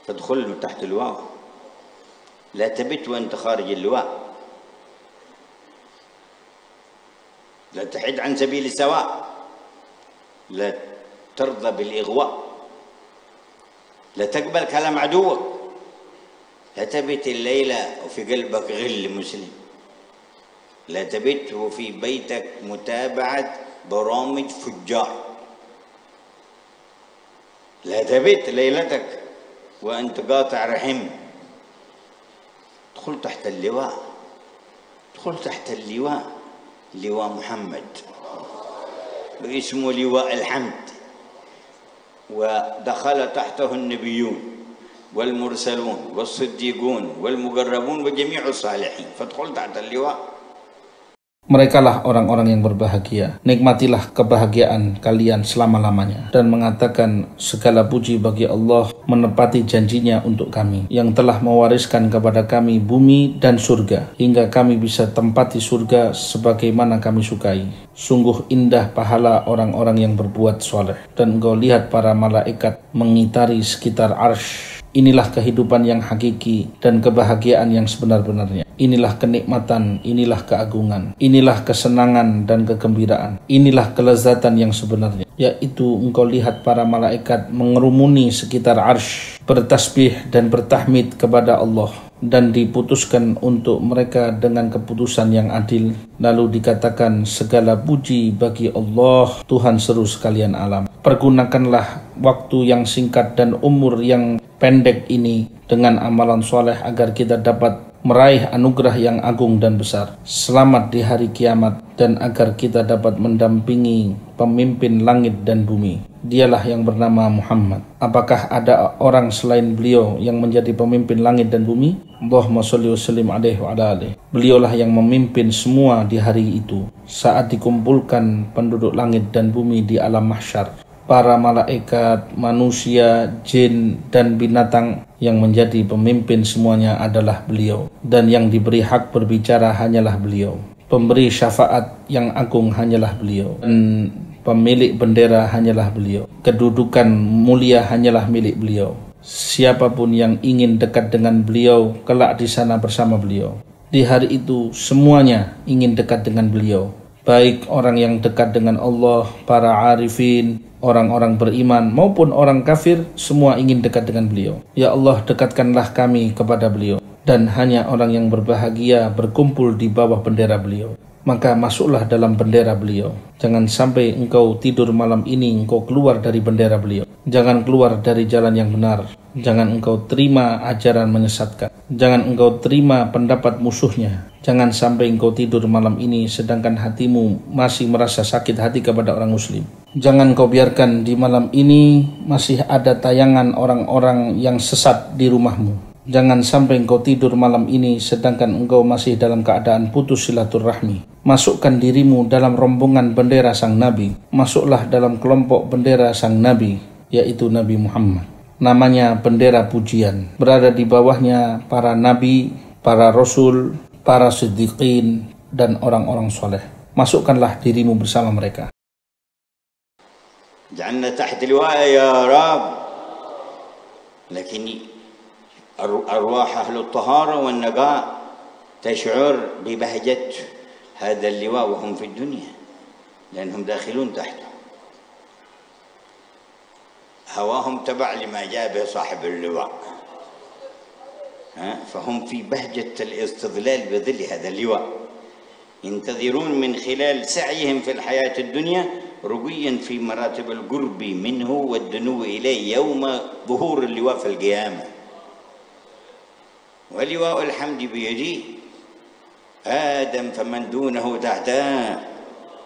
تدخل تحت لواءه، لا تبت وأنت خارج اللواء، لا تحد عن سبيل السواء، لا ترضى بالإغواء، لا تقبل كلام عدوك، لا تبت الليلة وفي قلبك غل مسلم، لا تبت وفي بيتك متابعة برامج فجار، لا تبت ليلتك وأنت قاطع رحم. ادخل تحت اللواء، ادخل تحت اللواء، لواء محمد اسمه لواء الحمد، ودخل تحته النبيون والمرسلون والصديقون والمقربون وجميع الصالحين، فادخل تحت اللواء. Merekalah orang-orang yang berbahagia. Nikmatilah kebahagiaan kalian selama-lamanya. Dan mengatakan segala puji bagi Allah menepati janjinya untuk kami, yang telah mewariskan kepada kami bumi dan surga, hingga kami bisa tempati surga sebagaimana kami sukai. Sungguh indah pahala orang-orang yang berbuat soleh. Dan engkau lihat para malaikat mengitari sekitar arsy. Inilah kehidupan yang hakiki dan kebahagiaan yang sebenar-benarnya. Inilah kenikmatan, inilah keagungan, inilah kesenangan dan kegembiraan. Inilah kelezatan yang sebenarnya, yaitu engkau lihat para malaikat mengerumuni sekitar arsy, bertasbih dan bertahmid kepada Allah, dan diputuskan untuk mereka dengan keputusan yang adil. Lalu dikatakan segala puji bagi Allah, Tuhan seru sekalian alam. Pergunakanlah waktu yang singkat dan umur yang pendek ini dengan amalan soleh agar kita dapat meraih anugerah yang agung dan besar. Selamat di hari kiamat, dan agar kita dapat mendampingi pemimpin langit dan bumi. Dialah yang bernama Muhammad. Apakah ada orang selain beliau yang menjadi pemimpin langit dan bumi? Allahumma sholli wa sallim alaihi wa ala alihi. Beliaulah yang memimpin semua di hari itu, saat dikumpulkan penduduk langit dan bumi di alam mahsyar. Para malaikat, manusia, jin, dan binatang, yang menjadi pemimpin semuanya adalah beliau. Dan yang diberi hak berbicara hanyalah beliau. Pemberi syafaat yang agung hanyalah beliau. Dan pemilik bendera hanyalah beliau. Kedudukan mulia hanyalah milik beliau. Siapapun yang ingin dekat dengan beliau, kelak di sana bersama beliau. Di hari itu semuanya ingin dekat dengan beliau. Baik orang yang dekat dengan Allah, para arifin, orang-orang beriman maupun orang kafir, semua ingin dekat dengan beliau. Ya Allah, dekatkanlah kami kepada beliau. Dan hanya orang yang berbahagia berkumpul di bawah bendera beliau. Maka masuklah dalam bendera beliau. Jangan sampai engkau tidur malam ini engkau keluar dari bendera beliau. Jangan keluar dari jalan yang benar. Jangan engkau terima ajaran menyesatkan. Jangan engkau terima pendapat musuhnya. Jangan sampai engkau tidur malam ini sedangkan hatimu masih merasa sakit hati kepada orang muslim. Jangan kau biarkan di malam ini masih ada tayangan orang-orang yang sesat di rumahmu. Jangan sampai engkau tidur malam ini sedangkan engkau masih dalam keadaan putus silaturahmi. Masukkan dirimu dalam rombongan bendera sang Nabi. Masuklah dalam kelompok bendera sang Nabi, yaitu Nabi Muhammad. Namanya bendera pujian. Berada di bawahnya para Nabi, para Rasul, para Siddiqin, dan orang-orang soleh. Masukkanlah dirimu bersama mereka. Ja'alna tahta liwa'a ya Rab. Lakin أرواح أهل الطهارة والنقاء تشعر ببهجة هذا اللواء وهم في الدنيا لأنهم داخلون تحته. هواهم تبع لما جاء به صاحب اللواء، فهم في بهجة الاستظلال بظل هذا اللواء، ينتظرون من خلال سعيهم في الحياة الدنيا رقيا في مراتب القرب منه والدنو إليه يوم ظهور اللواء في القيامة. ولواء الحمد بيدي آدم فمن دونه تحت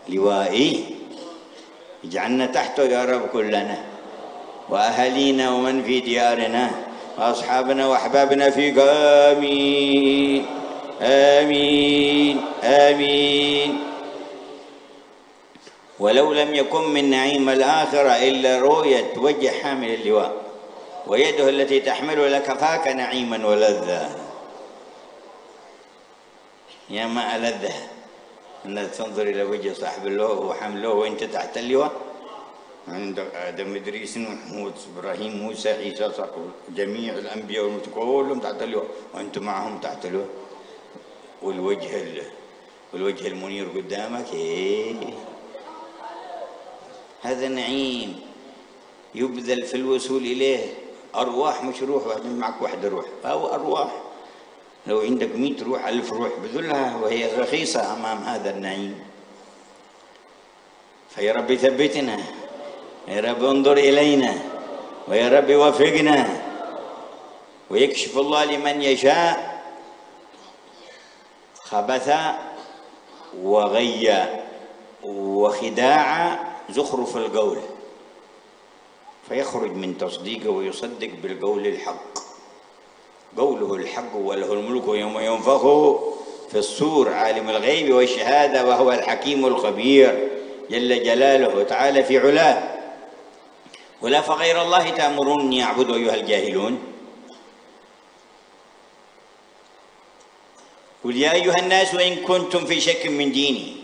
لوائي، اجعلنا تحته يا رب كلنا، وأهلينا ومن في ديارنا وأصحابنا وأحبابنا فيك، آمين آمين آمين. ولو لم يكن من نعيم الآخرة إلا رؤية وجه حامل اللواء ويده التي تحمل لكفاك نعيما ولذة. يا ما ألذه أن تنظر إلى وجه صاحب اللواء وحمله وأنت تحت اللواء، عندك آدم إدريس محمود إبراهيم موسى عيسى جميع الأنبياء كلهم تحت اللواء وأنتم معهم تحت اللواء، والوجه المنير قدامك. هذا نعيم يبذل في الوصول إليه. أرواح مش روح واحدة، معك واحدة روح أو أرواح. لو عندك 100 روح 1000 روح بذلها وهي رخيصة أمام هذا النعيم. فيا رب ثبتنا، يا رب انظر إلينا، ويا رب وفقنا، ويكشف الله لمن يشاء خبث وغي وخداع زخرف القول، فيخرج من تصديقه ويصدق بالقول الحق. قوله الحق وله الملك يوم ينفخ في الصور عالم الغيب والشهادة وهو الحكيم الخبير جل جلاله وتعالى في علاه. ولا فغير الله تأمروني أعبد أيها الجاهلون. قل يا أيها الناس وإن كنتم في شك من ديني،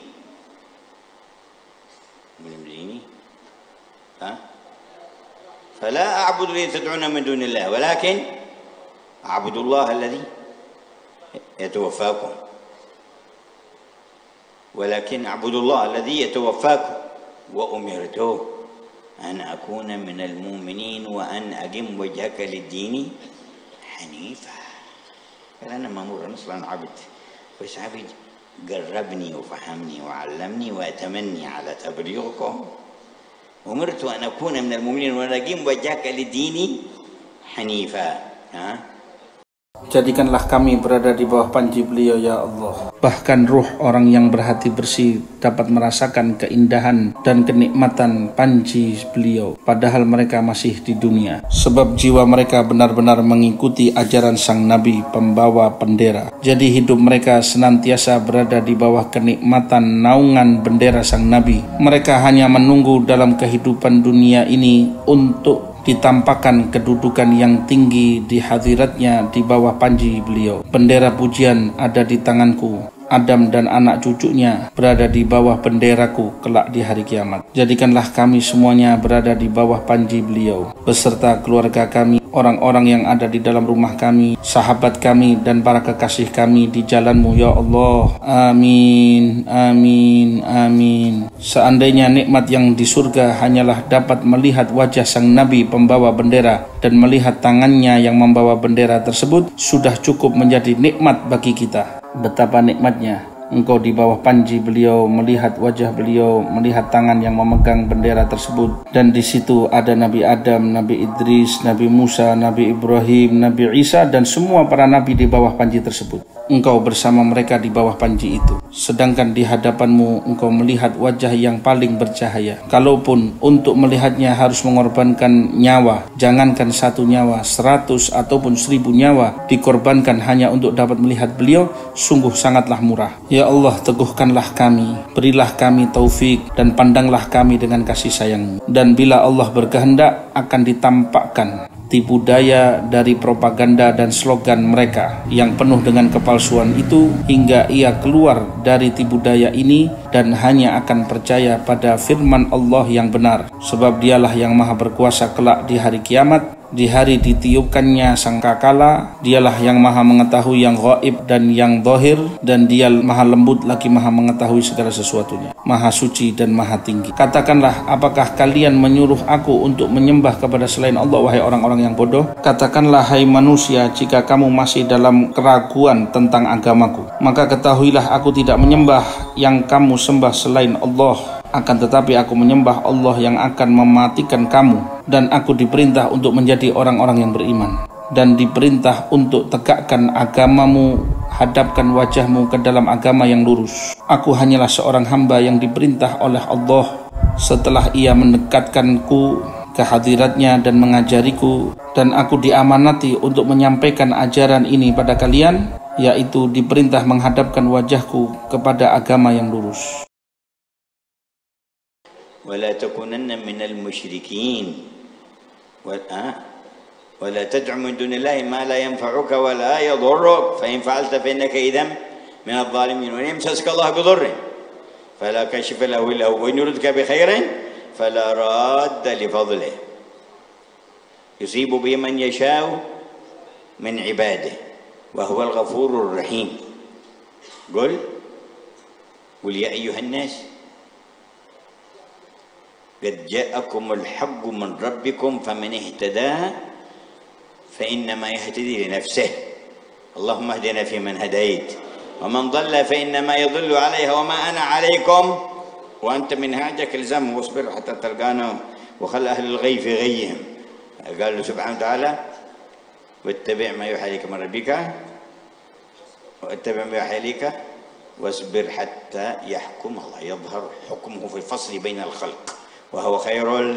فلا أعبد الذي تدعون من دون الله ولكن أعبد الله الذي يتوفاكم، ولكن أعبد الله الذي يتوفاكم وأمرت أن أكون من المؤمنين وأن أقم وجهك للدين حنيفا. أنا مأمور أصلا عبد، بس عبد قربني وفهمني وعلمني وأتمني على تبليغكم. أمرت أن أكون من المؤمنين وأن أقم وجهك للدين حنيفا. Jadikanlah kami berada di bawah panji beliau ya Allah. Bahkan ruh orang yang berhati bersih dapat merasakan keindahan dan kenikmatan panji beliau padahal mereka masih di dunia. Sebab jiwa mereka benar-benar mengikuti ajaran sang Nabi pembawa bendera. Jadi hidup mereka senantiasa berada di bawah kenikmatan naungan bendera sang Nabi. Mereka hanya menunggu dalam kehidupan dunia ini untuk ditampakkan kedudukan yang tinggi di hadiratnya di bawah panji beliau. Bendera pujian ada di tanganku. Adam dan anak cucunya berada di bawah benderaku kelak di hari kiamat. Jadikanlah kami semuanya berada di bawah panji beliau beserta keluarga kami, orang-orang yang ada di dalam rumah kami, sahabat kami dan para kekasih kami di jalanmu ya Allah. Amin, amin, amin. Seandainya nikmat yang di surga hanyalah dapat melihat wajah sang Nabi pembawa bendera dan melihat tangannya yang membawa bendera tersebut, sudah cukup menjadi nikmat bagi kita. Betapa nikmatnya engkau di bawah panji beliau, melihat wajah beliau, melihat tangan yang memegang bendera tersebut. Dan di situ ada Nabi Adam, Nabi Idris, Nabi Musa, Nabi Ibrahim, Nabi Isa dan semua para nabi di bawah panji tersebut. Engkau bersama mereka di bawah panji itu. Sedangkan di hadapanmu engkau melihat wajah yang paling bercahaya. Kalaupun untuk melihatnya harus mengorbankan nyawa, jangankan 1 nyawa, 100 ataupun 1000 nyawa dikorbankan hanya untuk dapat melihat beliau, sungguh sangatlah murah. Ya Allah, teguhkanlah kami, berilah kami taufik dan pandanglah kami dengan kasih sayang. Dan bila Allah berkehendak akan ditampakkan tipu daya dari propaganda dan slogan mereka yang penuh dengan kepalsuan itu, hingga ia keluar dari tipu daya ini dan hanya akan percaya pada firman Allah yang benar. Sebab dialah yang maha berkuasa kelak di hari kiamat, di hari ditiupkannya sangkakala. Dialah yang maha mengetahui yang gaib dan yang zahir, dan dia maha lembut lagi maha mengetahui segala sesuatunya, maha suci dan maha tinggi. Katakanlah, apakah kalian menyuruh aku untuk menyembah kepada selain Allah, wahai orang-orang yang bodoh? Katakanlah, hai manusia, jika kamu masih dalam keraguan tentang agamaku, maka ketahuilah aku tidak menyembah yang kamu sembah selain Allah. akan tetapi aku menyembah Allah yang akan mematikan kamu, dan aku diperintah untuk menjadi orang-orang yang beriman, dan diperintah untuk tegakkan agamamu, hadapkan wajahmu ke dalam agama yang lurus. Aku hanyalah seorang hamba yang diperintah oleh Allah setelah ia mendekatkanku ke hadiratnya dan mengajariku, dan aku diamanati untuk menyampaikan ajaran ini pada kalian, yaitu diperintah menghadapkan wajahku kepada agama yang lurus. ولا تكونن من المشركين ولا تدع من دون الله ما لا ينفعك ولا يضرك فإن فعلت فإنك إذا من الظالمين وإن يمسسك الله بضر فلا كاشف له إلا هو وإن يردك بخير فلا راد لفضله يصيب به من يشاء من عباده وهو الغفور الرحيم قل يا أيها الناس قد جاءكم الحق من ربكم فمن اهتدى فإنما يهتدي لنفسه اللهم اهدنا فيمن هديت ومن ضل فإنما يضل عليها وما أنا عليكم وأنت منهاجك الزم واصبر حتى تلقانا وخل أهل الغي في غيهم قال له سبحانه وتعالى واتبع ما يوحى إليك من ربك واتبع ما يوحى إليك واصبر حتى يحكم الله يظهر حكمه في الفصل بين الخلق وهو خير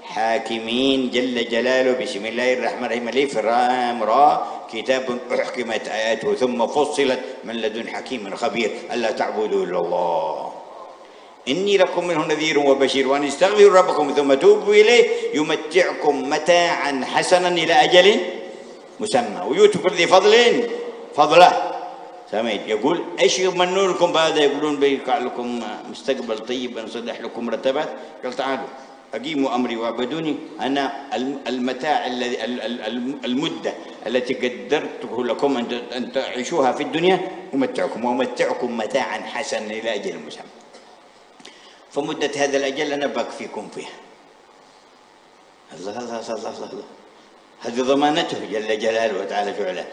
الحاكمين جل جلاله بسم الله الرحمن الرحيم ألف لام را كتاب أحكمت آياته ثم فصلت من لدن حكيم خبير ألا تعبدوا إلا الله إني لكم منه نذير وبشير وأن استغفروا ربكم ثم توبوا إليه يمتعكم متاعا حسنا إلى أجل مسمى ويؤتي كل ذي فضل فضله سمعت يقول ايش يمنون لكم بهذا يقولون بيقع لكم مستقبل طيب نصلح لكم مرتبات قال تعالوا اقيموا امري واعبدوني انا المتاع الذي المده التي قدرته لكم ان تعيشوها في الدنيا امتعكم وامتعكم متاعا حسنا الى اجل مسمى فمده هذا الاجل انا بكفيكم فيها الله الله الله الله, الله. هذه ضمانته جل جلاله وتعالى فعله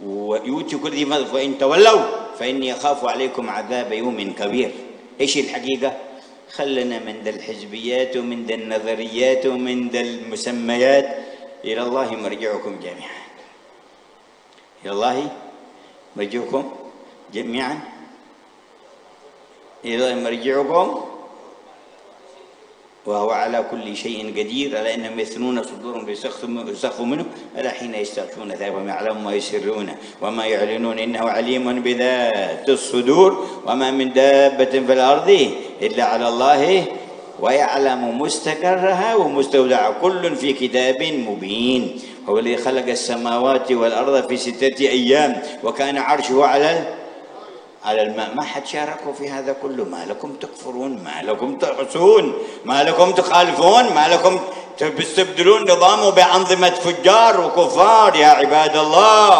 ويؤتي كل ذي فضل فإن تولوا فإني أخاف عليكم عذاب يوم كبير. إيش الحقيقة؟ خلنا من ذا الحزبيات ومن ذا النظريات ومن ذا المسميات إلى الله مرجعكم جميعا. إلى الله مرجعكم جميعا. إلى الله مرجعكم وهو على كل شيء قدير ألا إنهم يثنون صدورهم ليسخفوا منه ألا حين يستغشون ثيابهم يعلم ما يسرون وما يعلنون إنه عليم بذات الصدور وما من دابة في الأرض إلا على الله ويعلم مستقرها ومستودعها كل في كتاب مبين هو الذي خلق السماوات والأرض في 6 أيام وكان عرشه على الماء ما حد شاركوا في هذا كله ما لكم تكفرون ما لكم تعصون ما لكم تخالفون ما لكم تستبدلون نظامه بأنظمة فجار وكفار يا عباد الله.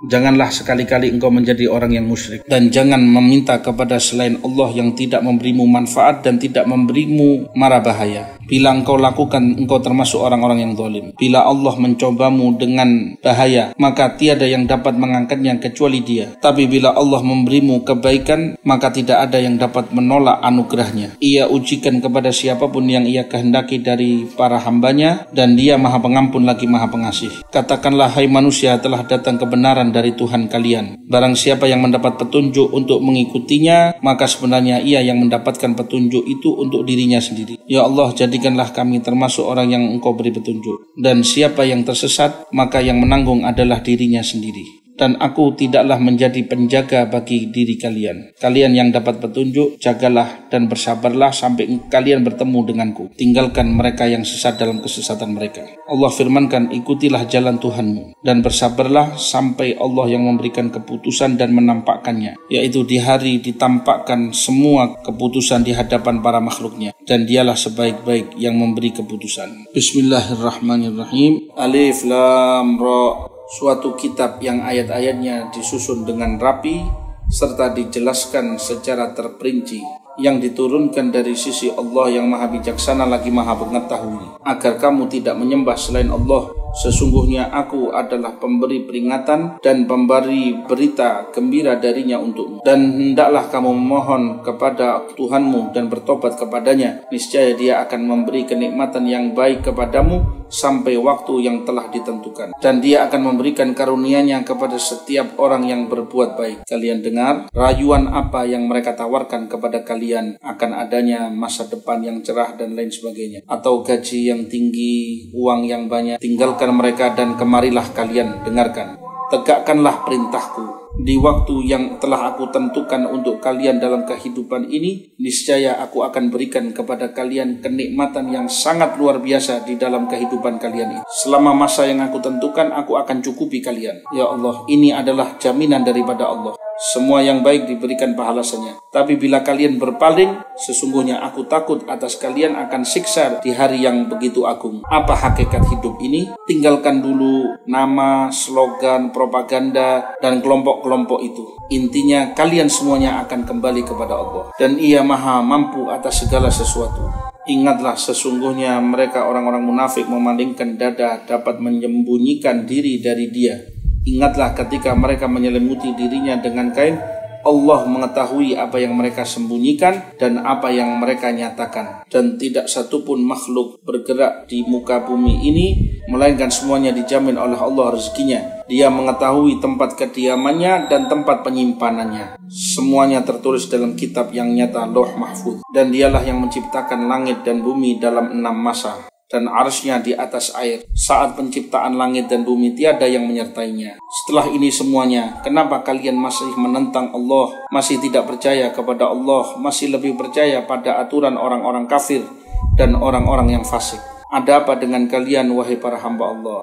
Janganlah sekali-kali engkau menjadi orang yang musyrik, dan jangan meminta kepada selain Allah yang tidak memberimu manfaat dan tidak memberimu mara bahaya. Bila engkau lakukan, engkau termasuk orang-orang yang zalim. Bila Allah mencobamu dengan bahaya, maka tiada yang dapat mengangkatnya kecuali Dia. Tapi bila Allah memberimu kebaikan, maka tidak ada yang dapat menolak anugerahnya. Ia ujikan kepada siapapun yang Ia kehendaki dari para hambanya, dan Dia Maha Pengampun lagi Maha Pengasih. Katakanlah, hai manusia, telah datang kebenaran dari Tuhan kalian. Barang siapa yang mendapat petunjuk untuk mengikutinya, maka sebenarnya ia yang mendapatkan petunjuk itu untuk dirinya sendiri. Ya Allah, jadikanlah kami termasuk orang yang Engkau beri petunjuk. Dan siapa yang tersesat, maka yang menanggung adalah dirinya sendiri. Dan aku tidaklah menjadi penjaga bagi diri kalian. Kalian yang dapat petunjuk, jagalah dan bersabarlah sampai kalian bertemu denganku. Tinggalkan mereka yang sesat dalam kesesatan mereka. Allah firmankan, ikutilah jalan Tuhanmu dan bersabarlah sampai Allah yang memberikan keputusan dan menampakkannya, yaitu di hari ditampakkan semua keputusan di hadapan para makhluknya, dan Dialah sebaik-baik yang memberi keputusan. Bismillahirrahmanirrahim. Alif Lam Ra. Suatu kitab yang ayat-ayatnya disusun dengan rapi serta dijelaskan secara terperinci, yang diturunkan dari sisi Allah yang Maha Bijaksana lagi Maha Mengetahui, agar kamu tidak menyembah selain Allah Sesungguhnya aku adalah pemberi peringatan dan pemberi berita gembira darinya untukmu. Dan hendaklah kamu memohon kepada Tuhanmu dan bertobat kepadanya. Niscaya Dia akan memberi kenikmatan yang baik kepadamu sampai waktu yang telah ditentukan. Dan Dia akan memberikan karunia-Nya kepada setiap orang yang berbuat baik. Kalian dengar rayuan apa yang mereka tawarkan kepada kalian akan adanya masa depan yang cerah dan lain sebagainya, atau gaji yang tinggi, uang yang banyak. Tinggalkan mereka dan kemarilah kalian dengarkan. Tegakkanlah perintahku di waktu yang telah aku tentukan untuk kalian dalam kehidupan ini. Niscaya aku akan berikan kepada kalian kenikmatan yang sangat luar biasa di dalam kehidupan kalian ini. Selama masa yang aku tentukan, aku akan cukupi kalian. Ya Allah, ini adalah jaminan daripada Allah. Semua yang baik diberikan pahalanya. Tapi bila kalian berpaling, sesungguhnya aku takut atas kalian akan siksa di hari yang begitu agung. Apa hakikat hidup ini? Tinggalkan dulu nama, slogan, propaganda, dan kelompok-kelompok itu. Intinya kalian semuanya akan kembali kepada Allah. Dan Ia maha mampu atas segala sesuatu. Ingatlah, sesungguhnya mereka orang-orang munafik memalingkan dada dapat menyembunyikan diri dari Dia. Ingatlah ketika mereka menyelimuti dirinya dengan kain. Allah mengetahui apa yang mereka sembunyikan dan apa yang mereka nyatakan. Dan tidak satupun makhluk bergerak di muka bumi ini melainkan semuanya dijamin oleh Allah rezekinya. Dia mengetahui tempat kediamannya dan tempat penyimpanannya. Semuanya tertulis dalam kitab yang nyata, Lauh Mahfuz. Dan Dialah yang menciptakan langit dan bumi dalam 6 masa. Dan arsy-Nya di atas air. Saat penciptaan langit dan bumi tiada yang menyertainya. Setelah ini semuanya, kenapa kalian masih menentang Allah, masih tidak percaya kepada Allah, masih lebih percaya pada aturan orang-orang kafir dan orang-orang yang fasik? Ada apa dengan kalian, wahai para hamba Allah?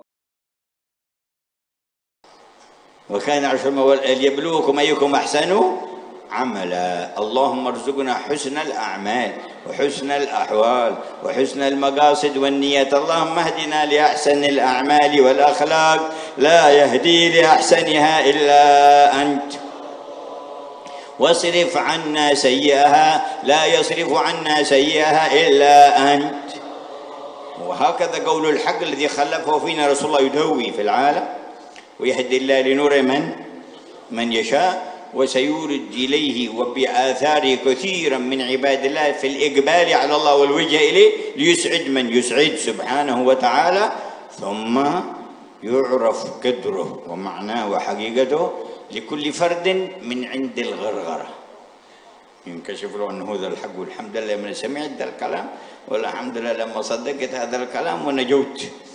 وكان عرش المولى ليبلوكم أيكم أحسن عملا اللهم ارزقنا حسن الأعمال وحسن الأحوال وحسن المقاصد والنيات اللهم اهدنا لأحسن الأعمال والأخلاق لا يهدي لأحسنها إلا أنت واصرف عنا سيئها لا يصرف عنا سيئها إلا أنت. وهكذا قول الحق الذي خلفه فينا رسول الله يدوي في العالم ويهدي الله لنور من يشاء وسيورد إليه وبآثاره كثيرا من عباد الله في الإقبال على الله والوجه إليه ليسعد من يسعد سبحانه وتعالى ثم يعرف قدره ومعناه وحقيقته لكل فرد من عند الغرغرة ينكشف له أنه هذا الحق والحمد لله من سمعت هذا الكلام والحمد لله لما صدقت هذا الكلام ونجوت.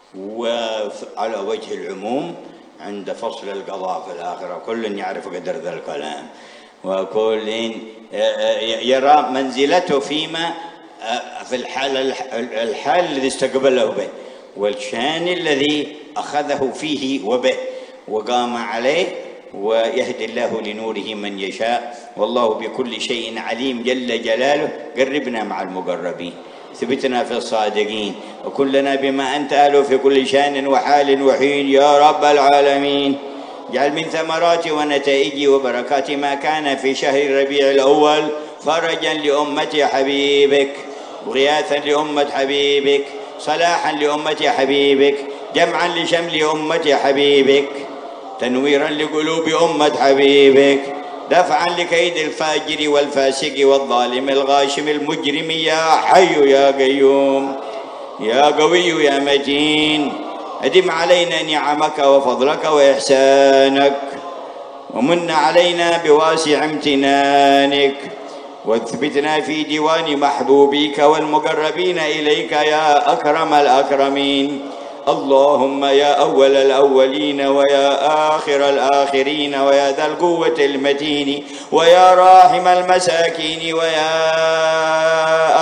وعلى وجه العموم عند فصل القضاء في الآخرة كل يعرف قدر ذا الكلام وكل يرى منزلته فيما في الحال الذي استقبله به والشان الذي أخذه فيه وبه وقام عليه ويهدي الله لنوره من يشاء والله بكل شيء عليم جل جلاله. قربنا مع المقربين ثبتنا في الصادقين وكلنا بما أنت أهله في كل شان وحال وحين يا رب العالمين. اجعل من ثمرات ونتائج وبركات ما كان في شهر ربيع الأول فرجا لأمة حبيبك وغياثا لأمة حبيبك صلاحا لأمة حبيبك جمعا لشمل أمة حبيبك تنويرا لقلوب أمة حبيبك دفعا لكيد الفاجر والفاسق والظالم الغاشم المجرم يا حي يا قيوم يا قوي يا متين. أدم علينا نعمك وفضلك وإحسانك ومن علينا بواسع امتنانك واثبتنا في ديوان محبوبيك والمقربين إليك يا أكرم الأكرمين. اللهم يا أول الأولين ويا آخر الآخرين ويا ذا القوة المتين ويا راحم المساكين ويا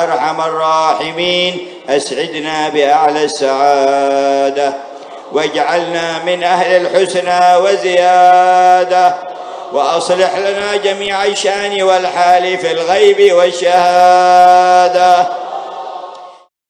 أرحم الراحمين أسعدنا بأعلى السعادة واجعلنا من أهل الحسنى وزيادة وأصلح لنا جميع الشأن والحال في الغيب والشهادة.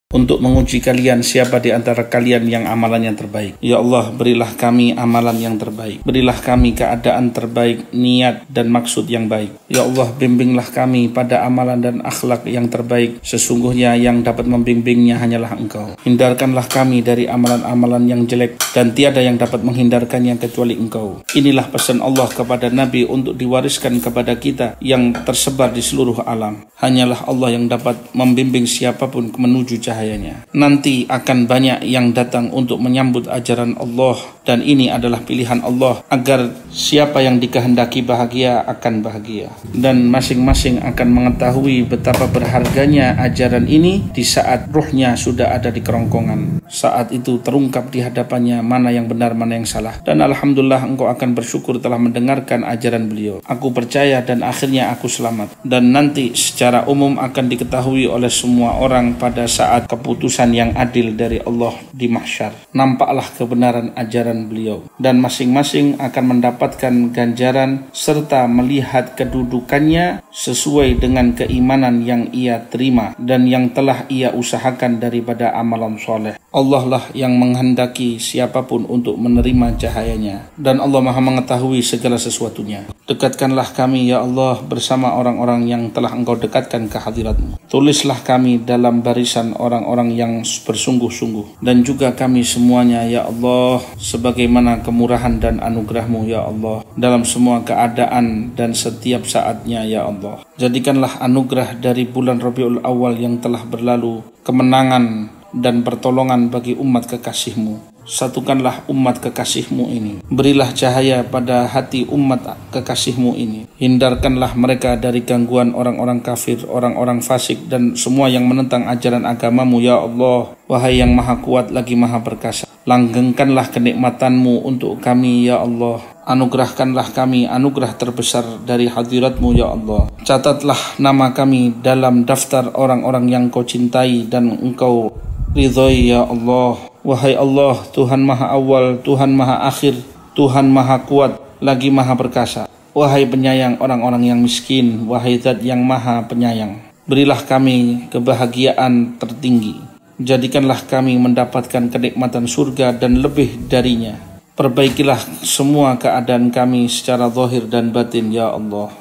untuk menguji kalian siapa di antara kalian yang amalannya terbaik. Ya Allah, berilah kami amalan yang terbaik. Berilah kami keadaan terbaik, niat dan maksud yang baik. Ya Allah, bimbinglah kami pada amalan dan akhlak yang terbaik. Sesungguhnya yang dapat membimbingnya hanyalah Engkau. Hindarkanlah kami dari amalan-amalan yang jelek dan tiada yang dapat menghindarkannya kecuali Engkau. Inilah pesan Allah kepada Nabi untuk diwariskan kepada kita yang tersebar di seluruh alam. Hanyalah Allah yang dapat membimbing siapapun menuju cahayanya. Nanti akan banyak yang datang untuk menyambut ajaran Allah, dan ini adalah pilihan Allah agar siapa yang dikehendaki bahagia akan bahagia, dan masing-masing akan mengetahui betapa berharganya ajaran ini di saat ruhnya sudah ada di kerongkongan. Saat itu terungkap di hadapannya mana yang benar, mana yang salah, dan alhamdulillah engkau akan bersyukur telah mendengarkan ajaran beliau. Aku percaya dan akhirnya aku selamat, dan nanti secara umum akan diketahui oleh semua orang pada saat keputusan yang adil dari Allah di mahsyar. Nampaklah kebenaran ajaran beliau, dan masing-masing akan mendapatkan ganjaran serta melihat kedudukannya sesuai dengan keimanan yang ia terima dan yang telah ia usahakan daripada amalan soleh. Allah lah yang menghendaki siapapun untuk menerima cahayanya, dan Allah Maha mengetahui segala sesuatunya. Dekatkanlah kami ya Allah bersama orang-orang yang telah Engkau dekatkan ke hadirat-Mu. Tulislah kami dalam barisan orang-orang yang bersungguh-sungguh, dan juga kami semuanya ya Allah sebagaimana kemurahan dan anugerah-Mu ya Allah dalam semua keadaan dan setiap saatnya ya Allah. Jadikanlah anugerah dari bulan Rabiul Awal yang telah berlalu kemenangan dan pertolongan bagi umat kekasih-Mu. Satukanlah umat kekasih-Mu ini. Berilah cahaya pada hati umat kekasih-Mu ini. Hindarkanlah mereka dari gangguan orang-orang kafir, orang-orang fasik, dan semua yang menentang ajaran agama-Mu ya Allah. Wahai yang maha kuat lagi maha perkasa, langgengkanlah kenikmatan-Mu untuk kami ya Allah. Anugerahkanlah kami anugerah terbesar dari hadirat-Mu ya Allah. Catatlah nama kami dalam daftar orang-orang yang Kau cintai dan Engkau ridhoi ya Allah. Wahai Allah, Tuhan Maha Awal, Tuhan Maha Akhir, Tuhan Maha Kuat, lagi Maha Perkasa. Wahai penyayang orang-orang yang miskin, wahai Zat yang Maha Penyayang, berilah kami kebahagiaan tertinggi. Jadikanlah kami mendapatkan kenikmatan surga dan lebih darinya. Perbaikilah semua keadaan kami secara zahir dan batin ya Allah.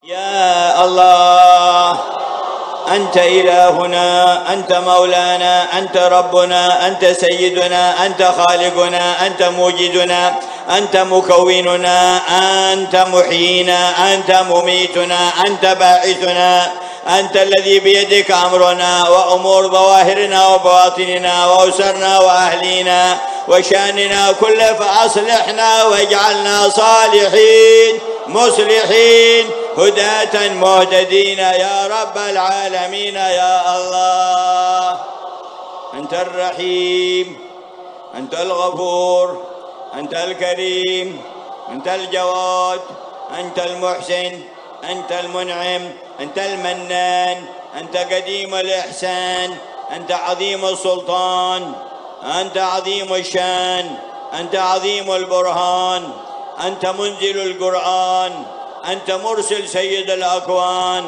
Ya Allah, أنت إلهنا، أنت مولانا، أنت ربنا، أنت سيدنا، أنت خالقنا، أنت موجدنا، أنت مكوننا، أنت محيينا، أنت مميتنا، أنت باعثنا، أنت الذي بيدك أمرنا وأمور ظواهرنا وبواطننا وأسرنا وأهلينا وشأننا كله، فأصلحنا واجعلنا صالحين مصلحين هداة مهتدين يا رب العالمين يا الله. أنت الرحيم، أنت الغفور، أنت الكريم، أنت الجواد، أنت المحسن، أنت المنعم، أنت المنان، أنت قديم الإحسان، أنت عظيم السلطان، أنت عظيم الشان، أنت عظيم البرهان، أنت منزل القرآن، أنت مرسل سيد الأكوان،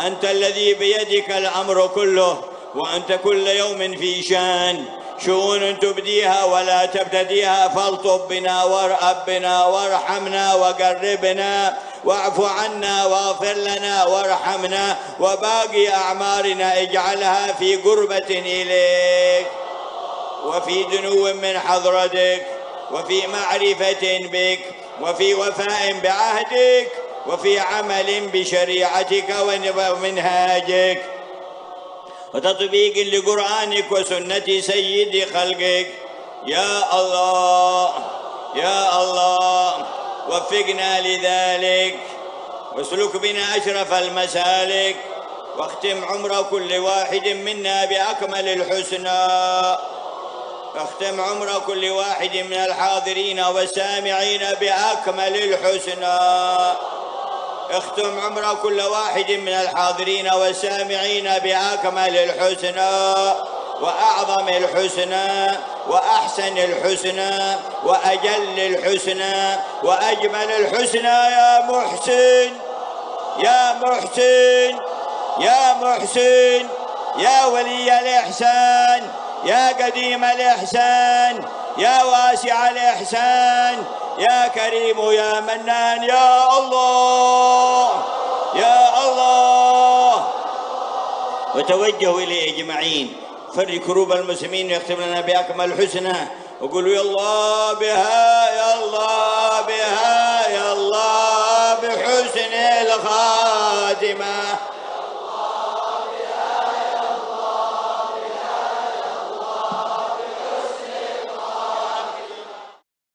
أنت الذي بيدك الأمر كله، وأنت كل يوم في شان، شؤون تبديها ولا تبتديها، فالطف بنا وارأب بنا وارحمنا وقربنا واعف عنا واغفر لنا وارحمنا، وباقي أعمارنا اجعلها في قربة إليك وفي دنو من حضرتك وفي معرفة بك وفي وفاء بعهدك وفي عمل بشريعتك ومنهاجك وتطبيق لقرآنك وسنة سيد خلقك يا الله يا الله. وفقنا لذلك واسلك بنا أشرف المسالك، واختم عمر كل واحد منا بأكمل الحسنى، واختم عمر كل واحد من الحاضرين والسامعين بأكمل الحسنى، اختم عمر كل واحد من الحاضرين والسامعين بأكمل الحسنى وأعظم الحسنى وأحسن الحسنى وأجل الحسنى وأجمل الحسنى يا محسن يا محسن يا محسن يا ولي الإحسان يا قديم الإحسان يا واسع الإحسان يا كريم يا منان يا الله يا الله. وتوجهوا إليه أجمعين، فرج كروب المسلمين ويختم لنا بأكمل الحسنى، وقولوا يا الله بها يا الله بها يا الله بحسن الخاتمة.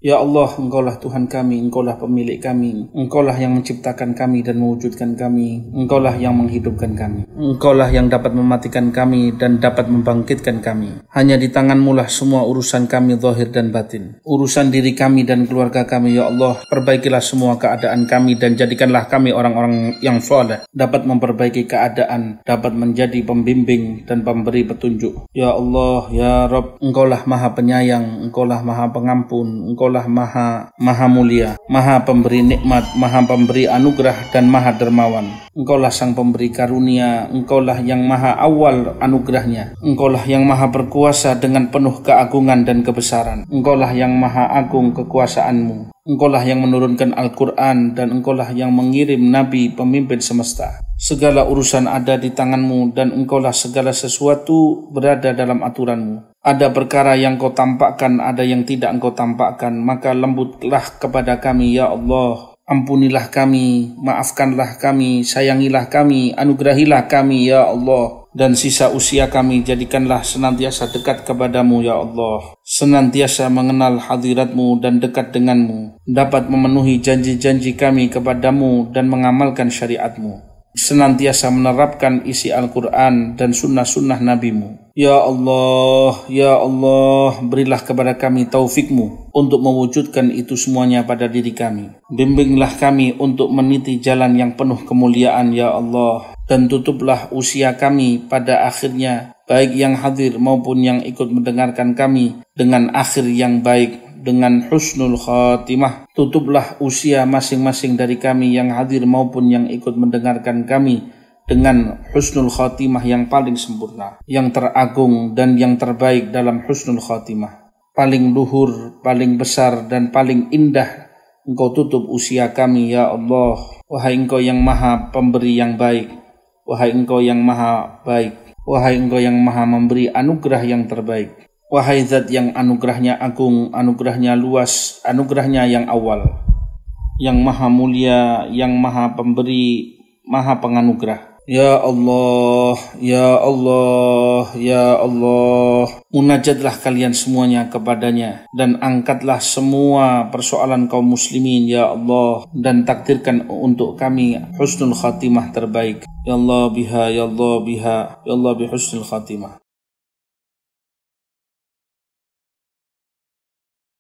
Ya Allah, Engkaulah Tuhan kami, Engkaulah pemilik kami, Engkaulah yang menciptakan kami dan mewujudkan kami, Engkaulah yang menghidupkan kami, Engkaulah yang dapat mematikan kami dan dapat membangkitkan kami. Hanya di tangan-Mu lah semua urusan kami zahir dan batin. Urusan diri kami dan keluarga kami, ya Allah, perbaikilah semua keadaan kami dan jadikanlah kami orang-orang yang saleh, dapat memperbaiki keadaan, dapat menjadi pembimbing dan pemberi petunjuk. Ya Allah, ya Rabb, Engkaulah Maha Penyayang, Engkaulah Maha Pengampun, Engkaulah maha mulia, maha pemberi nikmat, maha pemberi anugerah dan maha dermawan. Engkaulah sang pemberi karunia, Engkaulah yang maha awal anugerahnya, Engkaulah yang maha berkuasa dengan penuh keagungan dan kebesaran, Engkaulah yang maha agung kekuasaan-Mu, Engkaulah yang menurunkan Al-Quran dan Engkaulah yang mengirim Nabi pemimpin semesta. Segala urusan ada di tangan-Mu dan Engkaulah segala sesuatu berada dalam aturan-Mu. Ada perkara yang Kau tampakkan, ada yang tidak Engkau tampakkan, maka lembutlah kepada kami, ya Allah. Ampunilah kami, maafkanlah kami, sayangilah kami, anugerahilah kami, ya Allah. Dan sisa usia kami jadikanlah senantiasa dekat kepadamu, ya Allah. Senantiasa mengenal hadirat-Mu dan dekat dengan-Mu. Dapat memenuhi janji-janji kami kepadamu dan mengamalkan syariat-Mu. Senantiasa menerapkan isi Al-Quran dan sunnah-sunnah Nabi-Mu. Ya Allah, berilah kepada kami taufik-Mu untuk mewujudkan itu semuanya pada diri kami. Bimbinglah kami untuk meniti jalan yang penuh kemuliaan, ya Allah. Dan tutuplah usia kami pada akhirnya, baik yang hadir maupun yang ikut mendengarkan kami, dengan akhir yang baik, dengan husnul khatimah. Tutuplah usia masing-masing dari kami yang hadir maupun yang ikut mendengarkan kami dengan husnul khatimah yang paling sempurna, yang teragung dan yang terbaik dalam husnul khatimah. Paling luhur, paling besar dan paling indah Engkau tutup usia kami, ya Allah. Wahai Engkau yang maha pemberi yang baik, wahai Engkau yang maha baik, wahai Engkau yang maha memberi anugerah yang terbaik. Wahai Zat yang anugerahnya agung, anugerahnya luas, anugerahnya yang awal, yang maha mulia, yang maha pemberi, maha penganugerah. Ya Allah, ya Allah, ya Allah. Munajatlah kalian semuanya kepadanya dan angkatlah semua persoalan kaum muslimin, ya Allah, dan takdirkan untuk kami husnul khatimah terbaik. Ya Allah biha, ya Allah biha, ya Allah bi husnul khatimah.